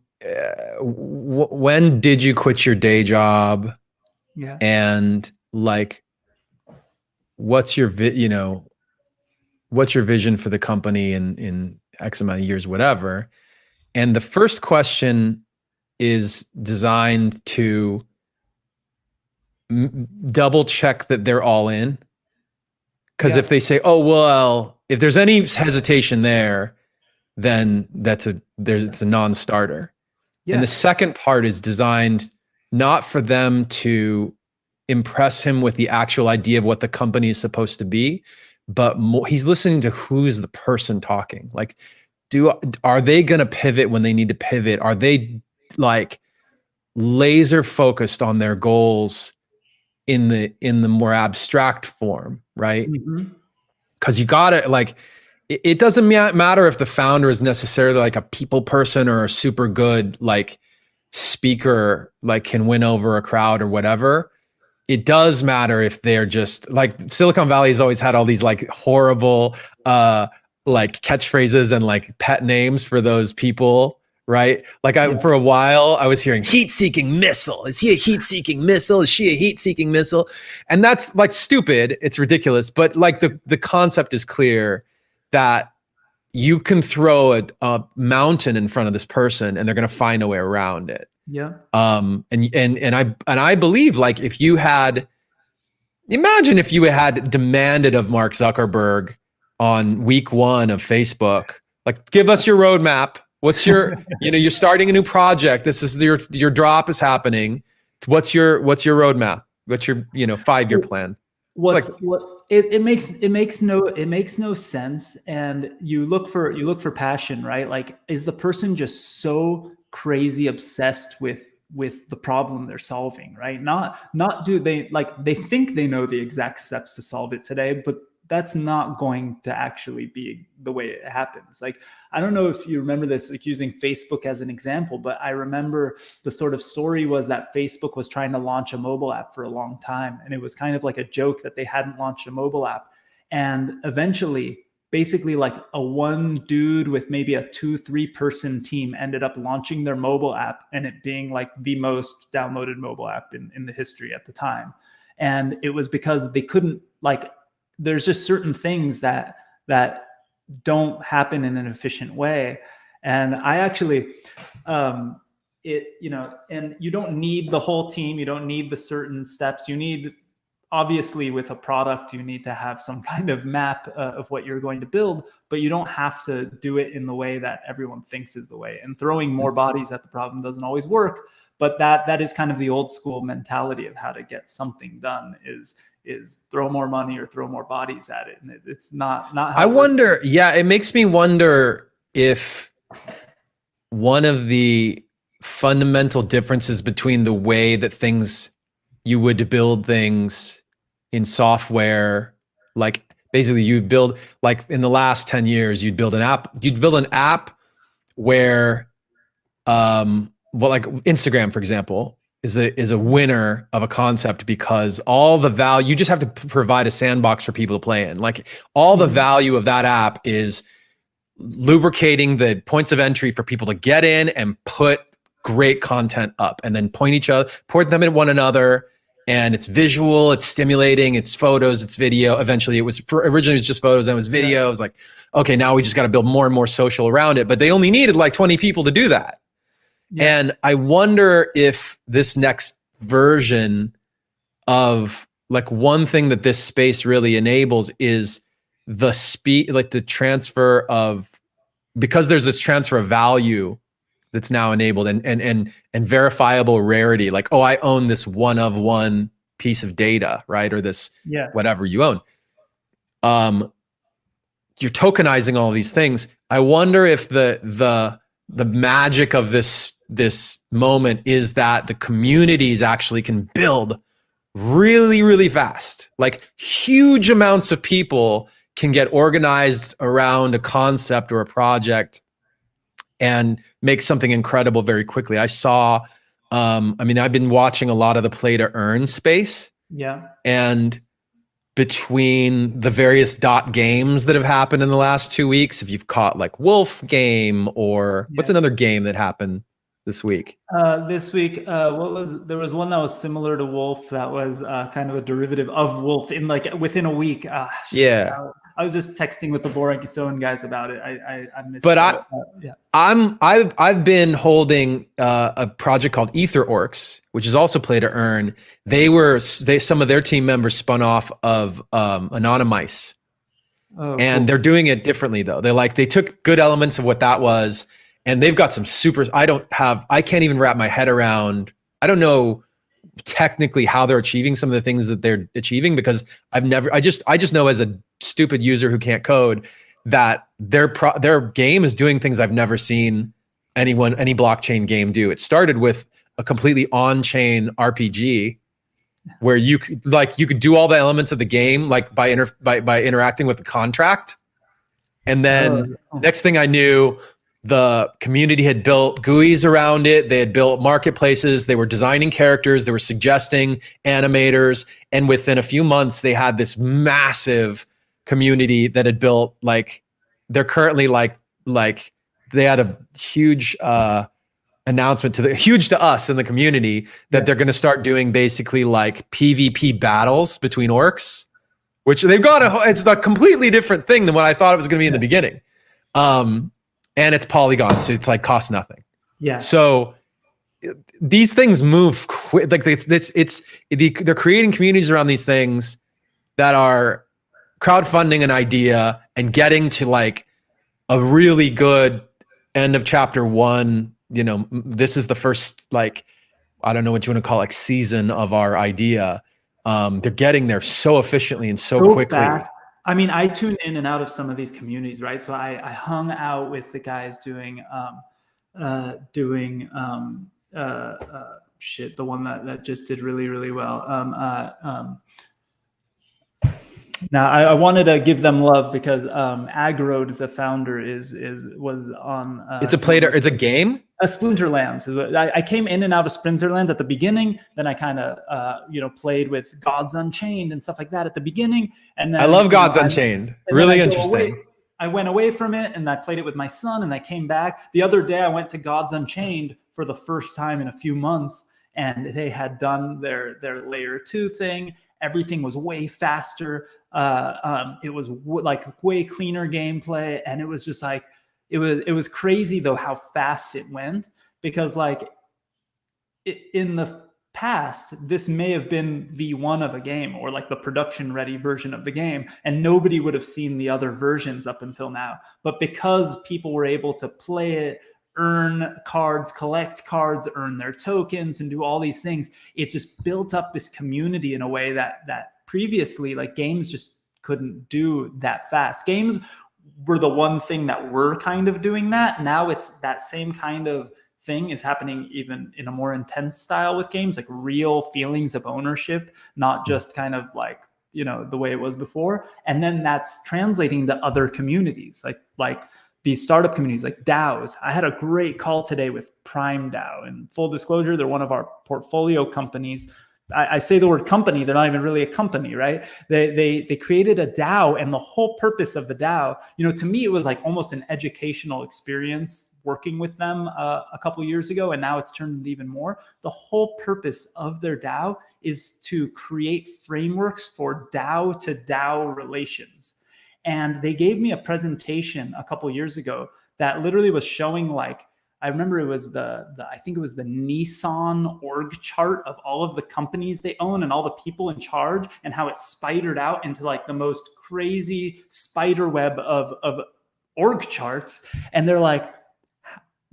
when did you quit your day job? Yeah. And like, what's your vision for the company in X amount of years, whatever. And the first question is designed to double check that they're all in. Because if they say, oh, well, if there's any hesitation there, then it's a non-starter. Yeah. And the second part is designed not for them to impress him with the actual idea of what the company is supposed to be, but he's listening to who's the person talking. Like, are they going to pivot when they need to pivot? Are they like laser focused on their goals in the more abstract form, right? Because you got to, like, it doesn't matter if the founder is necessarily like a people person or a super good like speaker, like can win over a crowd or whatever. It does matter if they're just like, Silicon Valley has always had all these like horrible like catchphrases and like pet names for those people, right? Like for a while I was hearing heat-seeking missile. Is he a heat-seeking missile? Is she a heat-seeking missile? And that's like stupid. It's ridiculous. But like the concept is clear that you can throw a mountain in front of this person and they're going to find a way around it. Yeah. And I believe, like, imagine if you had demanded of Mark Zuckerberg on week 1 of Facebook, like, give us your roadmap. What's your, you're starting a new project. This is your drop is happening. What's your roadmap? What's your 5-year plan? It makes no sense. And you look for passion, right? Like, is the person just so crazy obsessed with the problem they're solving, right? Not do they, like, they think they know the exact steps to solve it today, but that's not going to actually be the way it happens. Like, I don't know if you remember this, like, using Facebook as an example, but I remember the sort of story was that Facebook was trying to launch a mobile app for a long time. And it was kind of like a joke that they hadn't launched a mobile app. And eventually, basically, like, a one dude with maybe a 2-3 person team ended up launching their mobile app, and it being like the most downloaded mobile app in the history at the time. And it was because they couldn't, like, there's just certain things that don't happen in an efficient way. And I actually, and you don't need the whole team. You don't need the certain steps. You need, obviously, with a product, you need to have some kind of map of what you're going to build, but you don't have to do it in the way that everyone thinks is the way. And throwing more bodies at the problem doesn't always work, but that is kind of the old school mentality of how to get something done is throw more money or throw more bodies at it. And it's not how I wonder, it makes me wonder if one of the fundamental differences between the way that you would build things in software, like, basically you'd build, like, in the last 10 years, you'd build an app where, like Instagram, for example, is a winner of a concept, because all the value, you just have to provide a sandbox for people to play in. Like all the value of that app is lubricating the points of entry for people to get in and put great content up, and then point them at one another. And it's visual, it's stimulating, it's photos, it's video. Eventually originally it was just photos, then it was video. It was like, okay, now we just got to build more and more social around it. But they only needed like 20 people to do that. Yeah. And I wonder if this next version of, like, one thing that this space really enables is the speed, like the transfer of, because there's this transfer of value that's now enabled, and verifiable rarity. Like, oh, I own this one of one piece of data, right? Or this whatever you own. You're tokenizing all these things. I wonder if the magic of this moment is that the communities actually can build really, really fast. Like huge amounts of people can get organized around a concept or a project and make something incredible very quickly. I saw, I've been watching a lot of the play to earn space. Yeah. And between the various dot games that have happened in the last 2 weeks, if you've caught like Wolf Game, or what's another game that happened this week? This week, there was one that was similar to Wolf that was kind of a derivative of Wolf in like within a week. I was just texting with the Boragisoan guys about it. I missed but it. I've been holding a project called Ether Orcs, which is also play to earn. Some of their team members spun off of Anonymice. And they're doing it differently though. They took good elements of what that was, and they've got some super, I can't even wrap my head around. I don't know technically how they're achieving some of the things that they're achieving, because I just know as a stupid user who can't code that their game is doing things I've never seen any blockchain game do. It started with a completely on-chain RPG where you could do all the elements of the game like by interacting with the contract, and then next thing I knew, the community had built GUIs around it. They had built marketplaces. They were designing characters. They were suggesting animators. And within a few months, they had this massive community that had built, like, they're currently like they had a huge announcement huge to us in the community that they're going to start doing basically like PvP battles between orcs, which they've got it's a completely different thing than what I thought it was going to be in the beginning. And it's Polygon, so it's like costs nothing. Yeah. So these things move quick. Like they're creating communities around these things that are crowdfunding an idea and getting to like a really good end of chapter one. This is the first, like, I don't know what you want to call, like, season of our idea. They're getting there so efficiently and so quickly. Fast. I mean, I tune in and out of some of these communities, right? So I hung out with the guys doing the one that just did really, really well. Now I wanted to give them love because Agrode, as a founder, was on. It's a game. Splinterlands. I came in and out of Splinterlands at the beginning. Then I kind of played with Gods Unchained and stuff like that at the beginning. And then I love Gods Unchained. Really interesting. I went away from it and I played it with my son, and I came back. The other day I went to Gods Unchained for the first time in a few months, and they had done their layer 2 thing. Everything was way faster. It was like way cleaner gameplay, and it was just like it was crazy though how fast it went, because like in the past this may have been V1 of a game, or like the production ready version of the game, and nobody would have seen the other versions up until now. But because people were able to play it, earn cards, collect cards, earn their tokens, and do all these things, it just built up this community in a way that previously, like, games just couldn't do that fast. Games were the one thing that were kind of doing that. Now it's that same kind of thing is happening even in a more intense style with games, like real feelings of ownership, not just kind of like, the way it was before. And then that's translating to other communities, like these startup communities like DAOs. I had a great call today with Prime DAO, and full disclosure, they're one of our portfolio companies. I say the word company, they're not even really a company, right? They created a DAO, and the whole purpose of the DAO, to me, it was like almost an educational experience working with them a couple of years ago, and now it's turned into even more. The whole purpose of their DAO is to create frameworks for DAO to DAO relations. And they gave me a presentation a couple of years ago that literally was showing, like, I remember it was I think it was the Nissan org chart of all of the companies they own and all the people in charge, and how it spidered out into like the most crazy spider web of org charts. And they're like,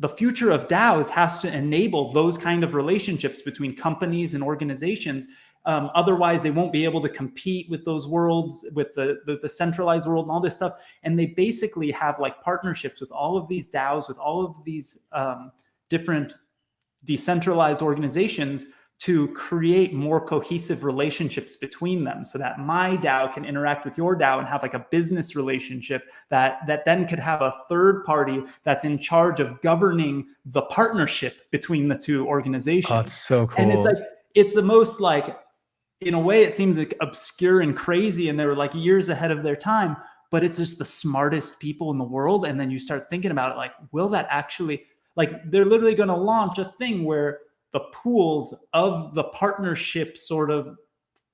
the future of DAOs has to enable those kind of relationships between companies and organizations. Otherwise, they won't be able to compete with those worlds, with the centralized world and all this stuff. And they basically have like partnerships with all of these DAOs, with all of these different decentralized organizations to create more cohesive relationships between them, so that my DAO can interact with your DAO and have like a business relationship that then could have a third party that's in charge of governing the partnership between the two organizations. Oh, it's so cool. And it's like, it's the most like, in a way, it seems like obscure and crazy, and they were like years ahead of their time, but it's just the smartest people in the world. And then you start thinking about it, like, will that actually, like, they're literally going to launch a thing where the pools of the partnership sort of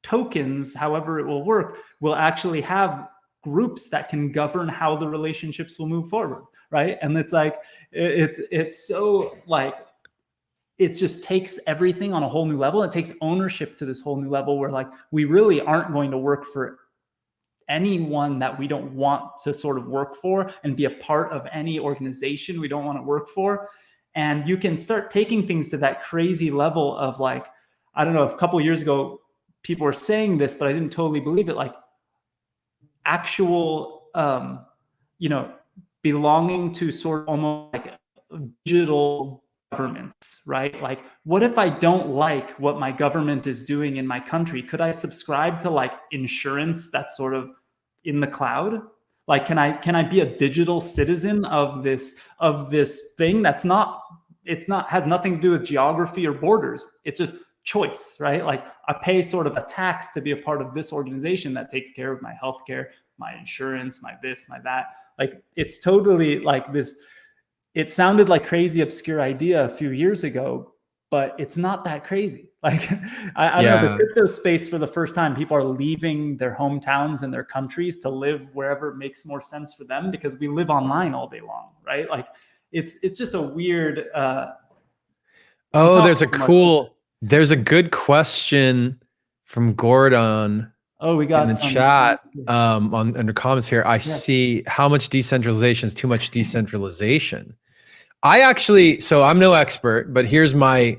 tokens, however it will work, will actually have groups that can govern how the relationships will move forward, right? And it's like, it's so like, it just takes everything on a whole new level. It takes ownership to this whole new level where like, we really aren't going to work for anyone that we don't want to sort of work for, and be a part of any organization we don't want to work for. And you can start taking things to that crazy level of like, I don't know, if a couple of years ago, people were saying this, but I didn't totally believe it. Like actual, belonging to sort of almost like digital governments, right? Like, what if I don't like what my government is doing in my country? Could I subscribe to like insurance that's sort of in the cloud? Like, can I be a digital citizen of this thing that's not, has nothing to do with geography or borders. It's just choice, right? Like, I pay sort of a tax to be a part of this organization that takes care of my healthcare, my insurance, my this, my that. Like, it's totally like this. It sounded like crazy, obscure idea a few years ago, but it's not that crazy. Like, I don't know, the crypto space, for the first time, people are leaving their hometowns and their countries to live wherever it makes more sense for them, because we live online all day long, right? Like, it's just a weird. There's a good question from Gordon. Oh, we got in the chat under comments here. I see how much decentralization is too much decentralization. So I'm no expert, but here's my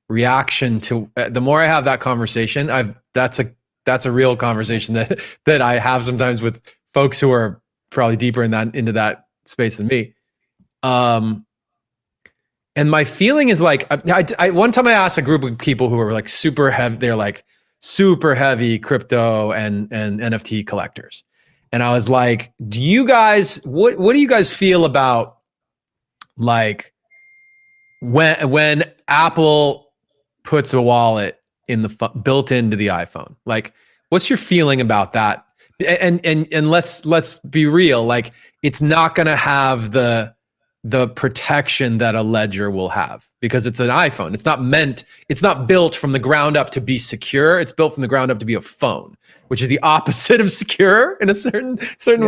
reaction to the more I have that conversation. That's a real conversation that I have sometimes with folks who are probably deeper into that space than me. And my feeling is like, I one time I asked a group of people who were like super heavy. They're like super heavy crypto and NFT collectors. And I was like, what do you guys feel about like when Apple puts a wallet built into the iPhone? Like, what's your feeling about that? And let's be real, like, it's not going to have the protection that a ledger will have, because it's an iPhone. It's not built from the ground up to be secure. It's built from the ground up to be a phone, which is the opposite of secure in a certain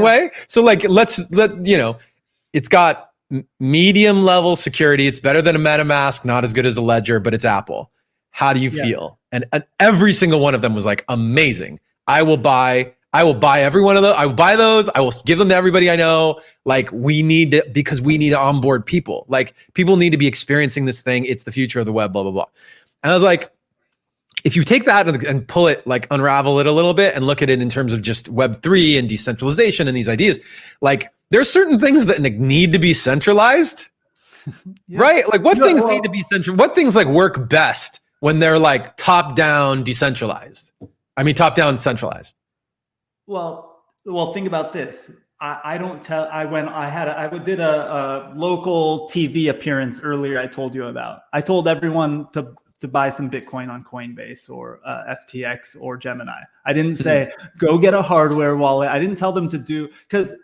way. So like, it's got medium level security. It's better than a MetaMask, not as good as a ledger, but it's Apple. How do you feel? And every single one of them was like, amazing. I will buy every one of those. I will buy those. I will give them to everybody I know. Like, because we need to onboard people. Like, people need to be experiencing this thing. It's the future of the web, blah, blah, blah. And I was like, if you take that and pull it, like unravel it a little bit and look at it in terms of just Web3 and decentralization and these ideas, like, there's certain things that need to be centralized, right? Like, what things need to be central? What things like work best when they're like top down decentralized? I mean, top down centralized. Well, think about this. I don't tell. I did a local TV appearance earlier. I told you about. I told everyone to buy some Bitcoin on Coinbase or FTX or Gemini. I didn't say go get a hardware wallet. I didn't tell them to do because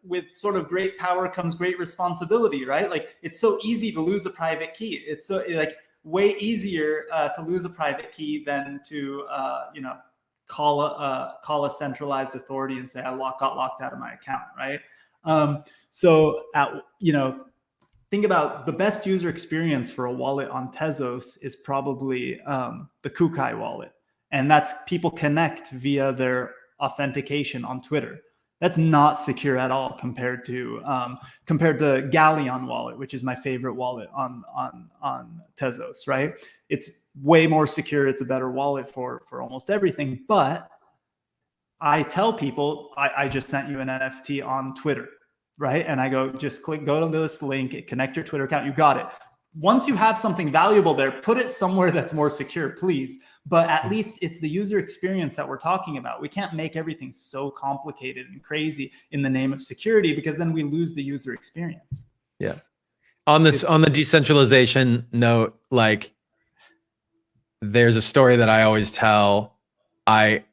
with sort of great power comes great responsibility, right? Like it's so easy to lose a private key. It's so like way easier to lose a private key than to call a centralized authority and say I got locked out of my account, right? Think about the best user experience for a wallet on Tezos is probably the Kukai wallet. And that's people connect via their authentication on Twitter. That's not secure at all compared to Galleon wallet, which is my favorite wallet on Tezos, right? It's way more secure. It's a better wallet for almost everything. But I tell people, I just sent you an NFT on Twitter. Right. And I go, just go to this link, connect your Twitter account. You got it. Once you have something valuable there, put it somewhere that's more secure, please. But at least it's the user experience that we're talking about. We can't make everything so complicated and crazy in the name of security, because then we lose the user experience. Yeah. On the decentralization note, like there's a story that I always tell. I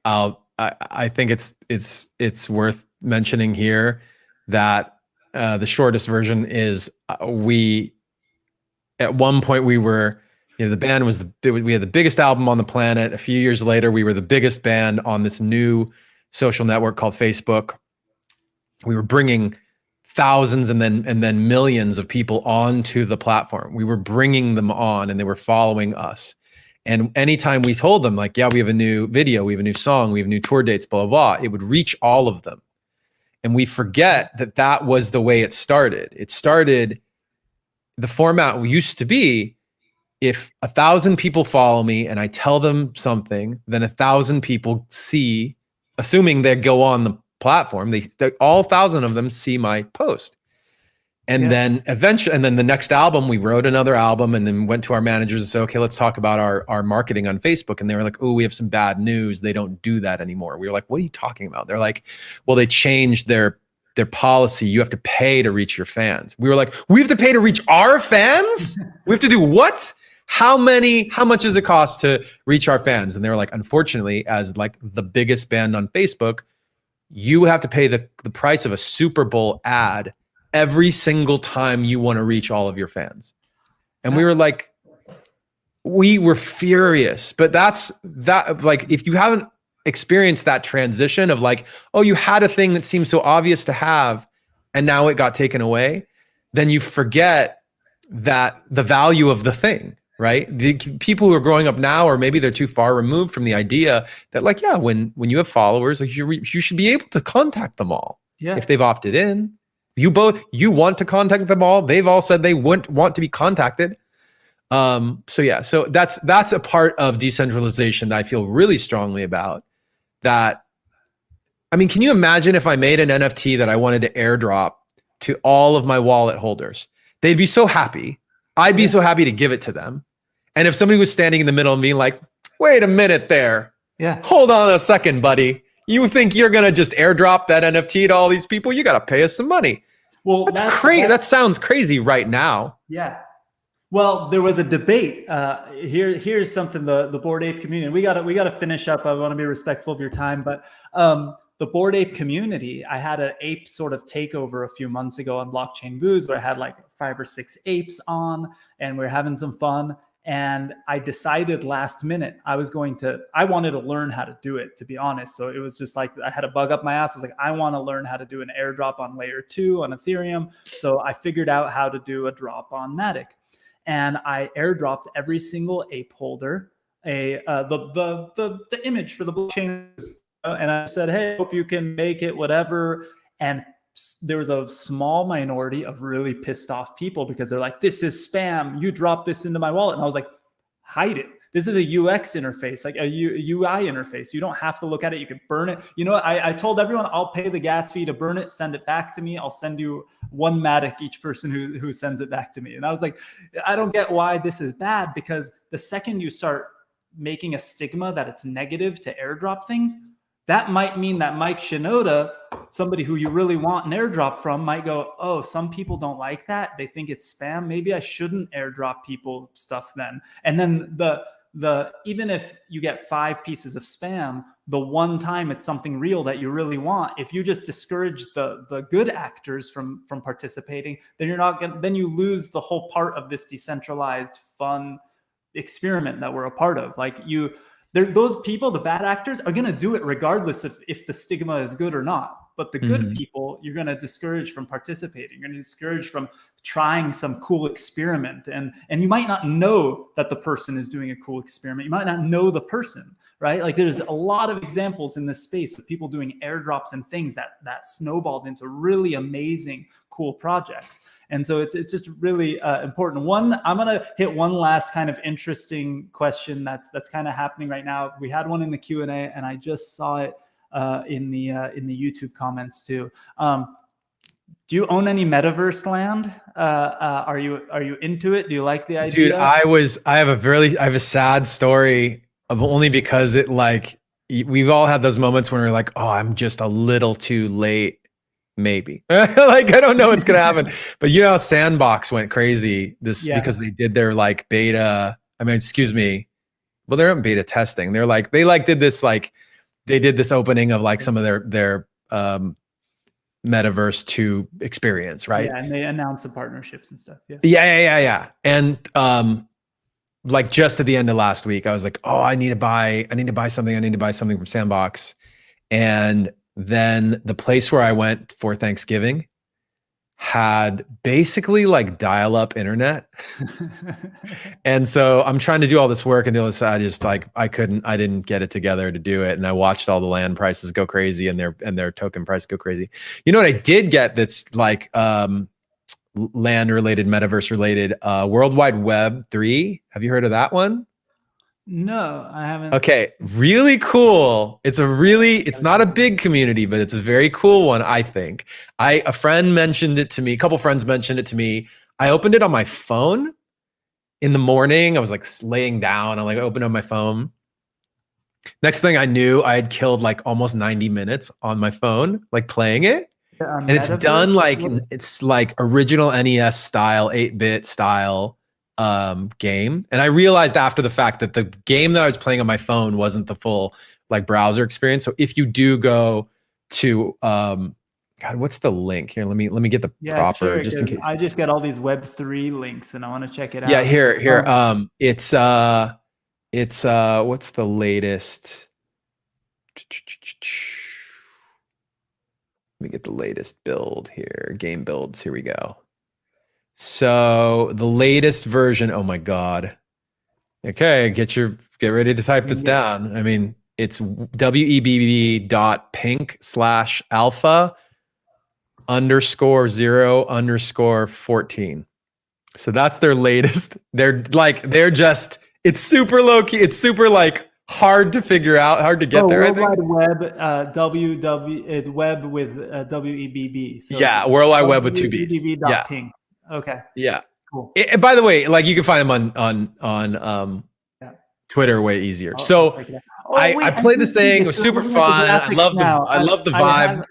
think it's worth mentioning here that the shortest version is at one point we were, the band we had the biggest album on the planet. A few years later, we were the biggest band on this new social network called Facebook. We were bringing thousands and then millions of people onto the platform. We were bringing them on and they were following us. And anytime we told them like, yeah, we have a new video, we have a new song, we have new tour dates, blah, blah, blah, it would reach all of them. And we forget that was the way it started. The format used to be, if 1,000 people follow me and I tell them something, then 1,000 people see, assuming they go on the platform, all 1,000 of them see my post. And then eventually, and then the next album, we wrote another album and then went to our managers and said, okay, let's talk about our marketing on Facebook. And they were like, oh, we have some bad news. They don't do that anymore. We were like, what are you talking about? They're like, well, they changed their policy. You have to pay to reach your fans. We were like, we have to pay to reach our fans? We have to do what? How much does it cost to reach our fans? And they were like, unfortunately, as like the biggest band on Facebook, you have to pay the price of a Super Bowl ad every single time you want to reach all of your fans. And we were like, we were furious. But like, if you haven't experienced that transition of like, oh, you had a thing that seems so obvious to have, and now it got taken away, then you forget that the value of the thing, right? The people who are growing up now, or maybe they're too far removed from the idea that like, yeah, when you have followers, like you should be able to contact them all if they've opted in. You want to contact them all. They've all said they wouldn't want to be contacted. So that's a part of decentralization that I feel really strongly about. That, I mean, can you imagine if I made an NFT that I wanted to airdrop to all of my wallet holders? They'd be so happy. I'd be so happy to give it to them. And if somebody was standing in the middle and being like, wait a minute there. Yeah. Hold on a second, buddy. You think you're going to just airdrop that NFT to all these people? You got to pay us some money. Well, that's crazy. That sounds crazy right now. Yeah. Well, there was a debate. Here's something the Bored Ape community. We got to finish up. I want to be respectful of your time, but the Bored Ape community. I had an ape sort of takeover a few months ago on Blockchain Booze, where I had like 5 or 6 apes on, and we're having some fun. And I decided last minute I wanted to learn how to do it, to be honest. So it was just like I had a bug up my ass. I was like, I want to learn how to do an airdrop on layer 2 on Ethereum. So I figured out how to do a drop on Matic. And I airdropped every single ape holder the image for the blockchain. And I said, hey, hope you can make it, whatever. And there was a small minority of really pissed off people because they're like, this is spam. You dropped this into my wallet. And I was like, hide it. This is a UX interface, like a UI interface. You don't have to look at it. You can burn it. You know, I told everyone I'll pay the gas fee to burn it, send it back to me. I'll send you 1 Matic each person who sends it back to me. And I was like, I don't get why this is bad, because the second you start making a stigma that it's negative to airdrop things, that might mean that Mike Shinoda somebody who you really want an airdrop from might go, oh, some people don't like that. They think it's spam. Maybe I shouldn't airdrop people stuff then. And then even if you get 5 pieces of spam, the one time it's something real that you really want, if you just discourage the good actors from participating, then you're not gonna, then you lose the whole part of this decentralized fun experiment that we're a part of. Like those people, the bad actors, are going to do it regardless if the stigma is good or not. But the good people, you're going to discourage from participating. You're going to discourage from trying some cool experiment. And you might not know that the person is doing a cool experiment. You might not know the person, right? Like there's a lot of examples in this space of people doing airdrops and things that snowballed into really amazing, cool projects. And so it's just really important. I'm going to hit one last kind of interesting question that's kind of happening right now. We had one in the Q&A, and I just saw it in the YouTube comments too. Do you own any metaverse land? Are you into it? Do you like the idea? Dude, I have a sad story of only because it like we've all had those moments when we're like, oh, I'm just a little too late. Maybe like I don't know what's gonna happen, but you know how Sandbox went crazy because they did their like beta. I mean, excuse me, well they're in beta testing. They did this opening of like some of their metaverse 2 experience, right? Yeah, and they announced some partnerships and stuff. Yeah. And like just at the end of last week, I was like, oh, I need to buy something. I need to buy something from Sandbox, and then the place where I went for Thanksgiving had basically like dial-up internet. And so I'm trying to do all this work and do this. I just like, I didn't get it together to do it. And I watched all the land prices go crazy and their token price go crazy. You know what I did get that's like land related, metaverse related, World Wide Web 3. Have you heard of that one? No, I haven't. Okay, really cool. It's not a big community, but it's a very cool one, I think. A friend mentioned it to me, a couple friends mentioned it to me. I opened it on my phone in the morning. I was like laying down, I like opened up my phone. Next thing I knew, I had killed like almost 90 minutes on my phone, like playing it. And it's done like, it's like original NES style, 8-bit style game. And I realized after the fact that the game that I was playing on my phone wasn't the full like browser experience. So if you do go to God, what's the link here? Let me get the proper, just in case. I just got all these Web3 links and I want to check it out. Yeah, here. It's what's the latest? Let me get the latest build here. Game builds. Here we go. So the latest version, oh my God. Okay, get ready to type this down. I mean, it's webb.pink/alpha_0_14. So that's their latest. It's super low key. It's super like hard to figure out, hard to get there. World Wide Web, web with WEBB. So yeah, World Wide Web with 2 B's. Yeah. Pink. Okay. Yeah. Cool. By the way, like you can find them on Twitter way easier. So I played this thing. It was super fun. I love the vibe.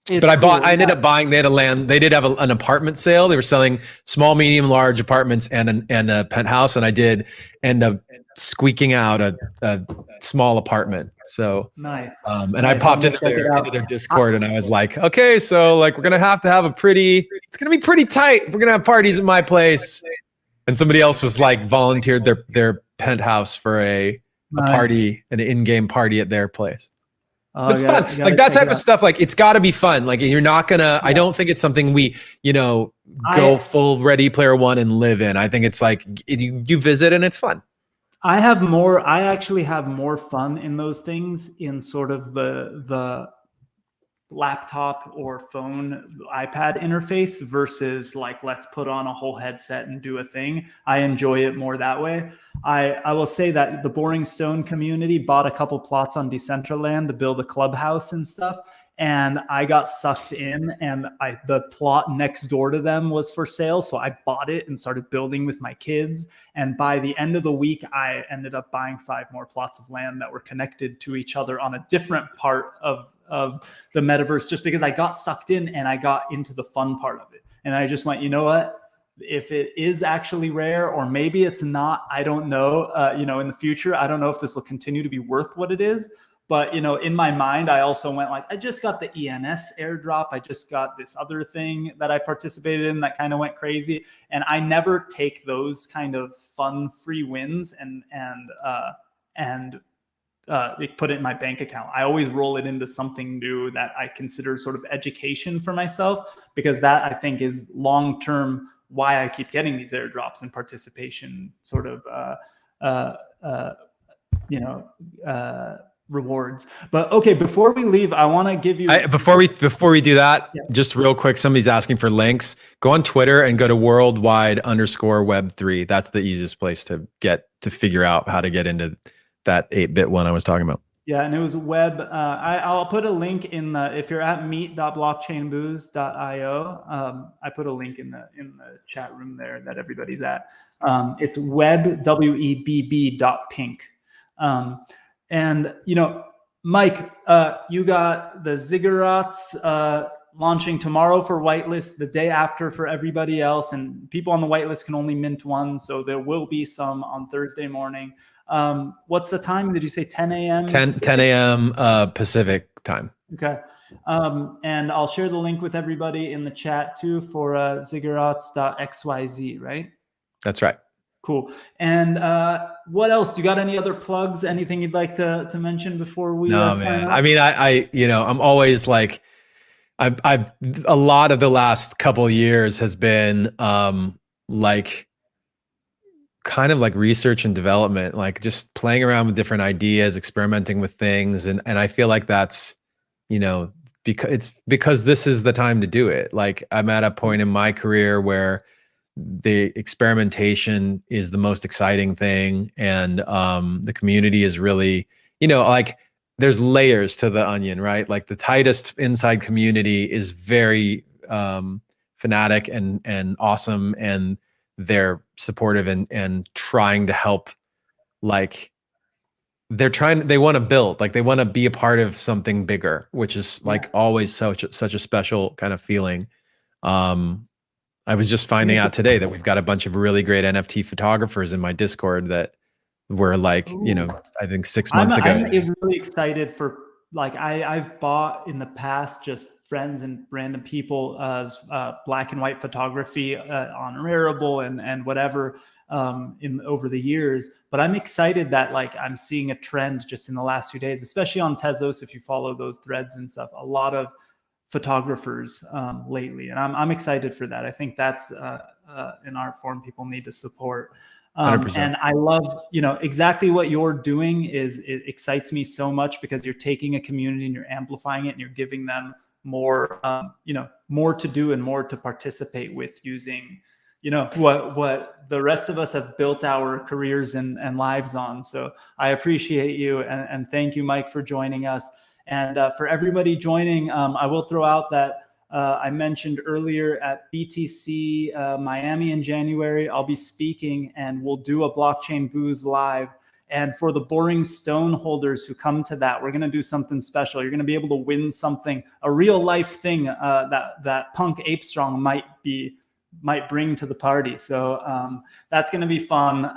But I ended up buying. They did have an apartment sale. They were selling small, medium, large apartments and a penthouse. And I did end up squeaking out a small apartment. So nice. And I popped into their Discord and I was like, okay, so like we're gonna have to have it's gonna be pretty tight. We're gonna have parties at my place. And somebody else was like volunteered their penthouse for a party, an in-game party at their place. It's fun. Like that type of stuff, like it's gotta be fun. Like you're not gonna, I don't think it's something we, go full Ready Player One and live in. I think it's like you visit and it's fun. I actually have more fun in those things in sort of the laptop or phone iPad interface versus like, let's put on a whole headset and do a thing. I enjoy it more that way. I will say that the Boring Stone community bought a couple plots on Decentraland to build a clubhouse and stuff. And I got sucked in, and the plot next door to them was for sale. So I bought it and started building with my kids. And by the end of the week, I ended up buying 5 more plots of land that were connected to each other on a different part of the metaverse, just because I got sucked in and I got into the fun part of it. And I just went, you know what? If it is actually rare, or maybe it's not, I don't know. In the future, I don't know if this will continue to be worth what it is. But, in my mind, I also went like, I just got the ENS airdrop. I just got this other thing that I participated in that kind of went crazy. And I never take those kind of fun free wins and put it in my bank account. I always roll it into something new that I consider sort of education for myself, because that, I think, is long-term why I keep getting these airdrops and participation sort of, rewards. But okay, before we leave, I want to give you before we do that, just real quick, somebody's asking for links. Go on Twitter and go to worldwide_web3. That's the easiest place to figure out how to get into that 8-bit one I was talking about. Yeah, and it was web. I'll put a link in the, if you're at meet.blockchainbooze.io, I put a link in the chat room there that everybody's at. It's web.pink. And, Mike, you got the ZIGGURATS launching tomorrow for whitelist, the day after for everybody else. And people on the whitelist can only mint one. So there will be some on Thursday morning. What's the time? Did you say 10 a.m.? 10 a.m. Pacific time. Okay. And I'll share the link with everybody in the chat too for ziggurats.xyz, right? That's right. Cool. And what else? You got any other plugs? Anything you'd like to mention before we sign up? I mean, I'm always like, I've a lot of the last couple of years has been like kind of like research and development, like just playing around with different ideas, experimenting with things. And I feel like that's, because this is the time to do it. Like I'm at a point in my career where the experimentation is the most exciting thing. And the community is really, like there's layers to the onion, right? Like the tightest inside community is very fanatic and awesome. And they're supportive and trying to help. Like they want to build, like they want to be a part of something bigger, which is like always such a special kind of feeling. I was just finding out today that we've got a bunch of really great NFT photographers in my Discord that were like, I think 6 months ago. I'm really excited for, like, I've bought in the past just friends and random people black and white photography on Rarible and whatever over the years. But I'm excited that like I'm seeing a trend just in the last few days, especially on Tezos. If you follow those threads and stuff, a lot of photographers lately, and I'm excited for that. I think that's an art form people need to support. And I love, exactly what you're doing it excites me so much, because you're taking a community and you're amplifying it and you're giving them more, more to do and more to participate with using, what the rest of us have built our careers and lives on. So I appreciate you. And thank you, Mike, for joining us. And for everybody joining, I will throw out that I mentioned earlier at BTC Miami in January, I'll be speaking and we'll do a Blockchain Booze live. And for the Boring Stone holders who come to that, we're going to do something special. You're going to be able to win something, a real life thing that Punk Ape Strong might bring to the party. So that's going to be fun.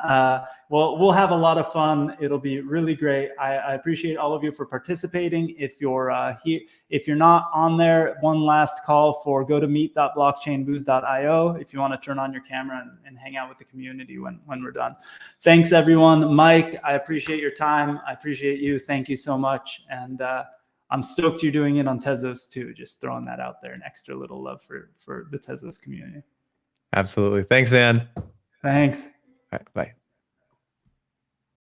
We'll have a lot of fun. It'll be really great. I appreciate all of you for participating. If you're here, if you're not on there, one last call for go to meet.blockchainbooze.io if you want to turn on your camera and hang out with the community when we're done. Thanks, everyone. Mike, I appreciate your time. I appreciate you. Thank you so much. And I'm stoked you're doing it on Tezos too. Just throwing that out there, an extra little love for the Tezos community. Absolutely. Thanks, man. Thanks. All right, bye.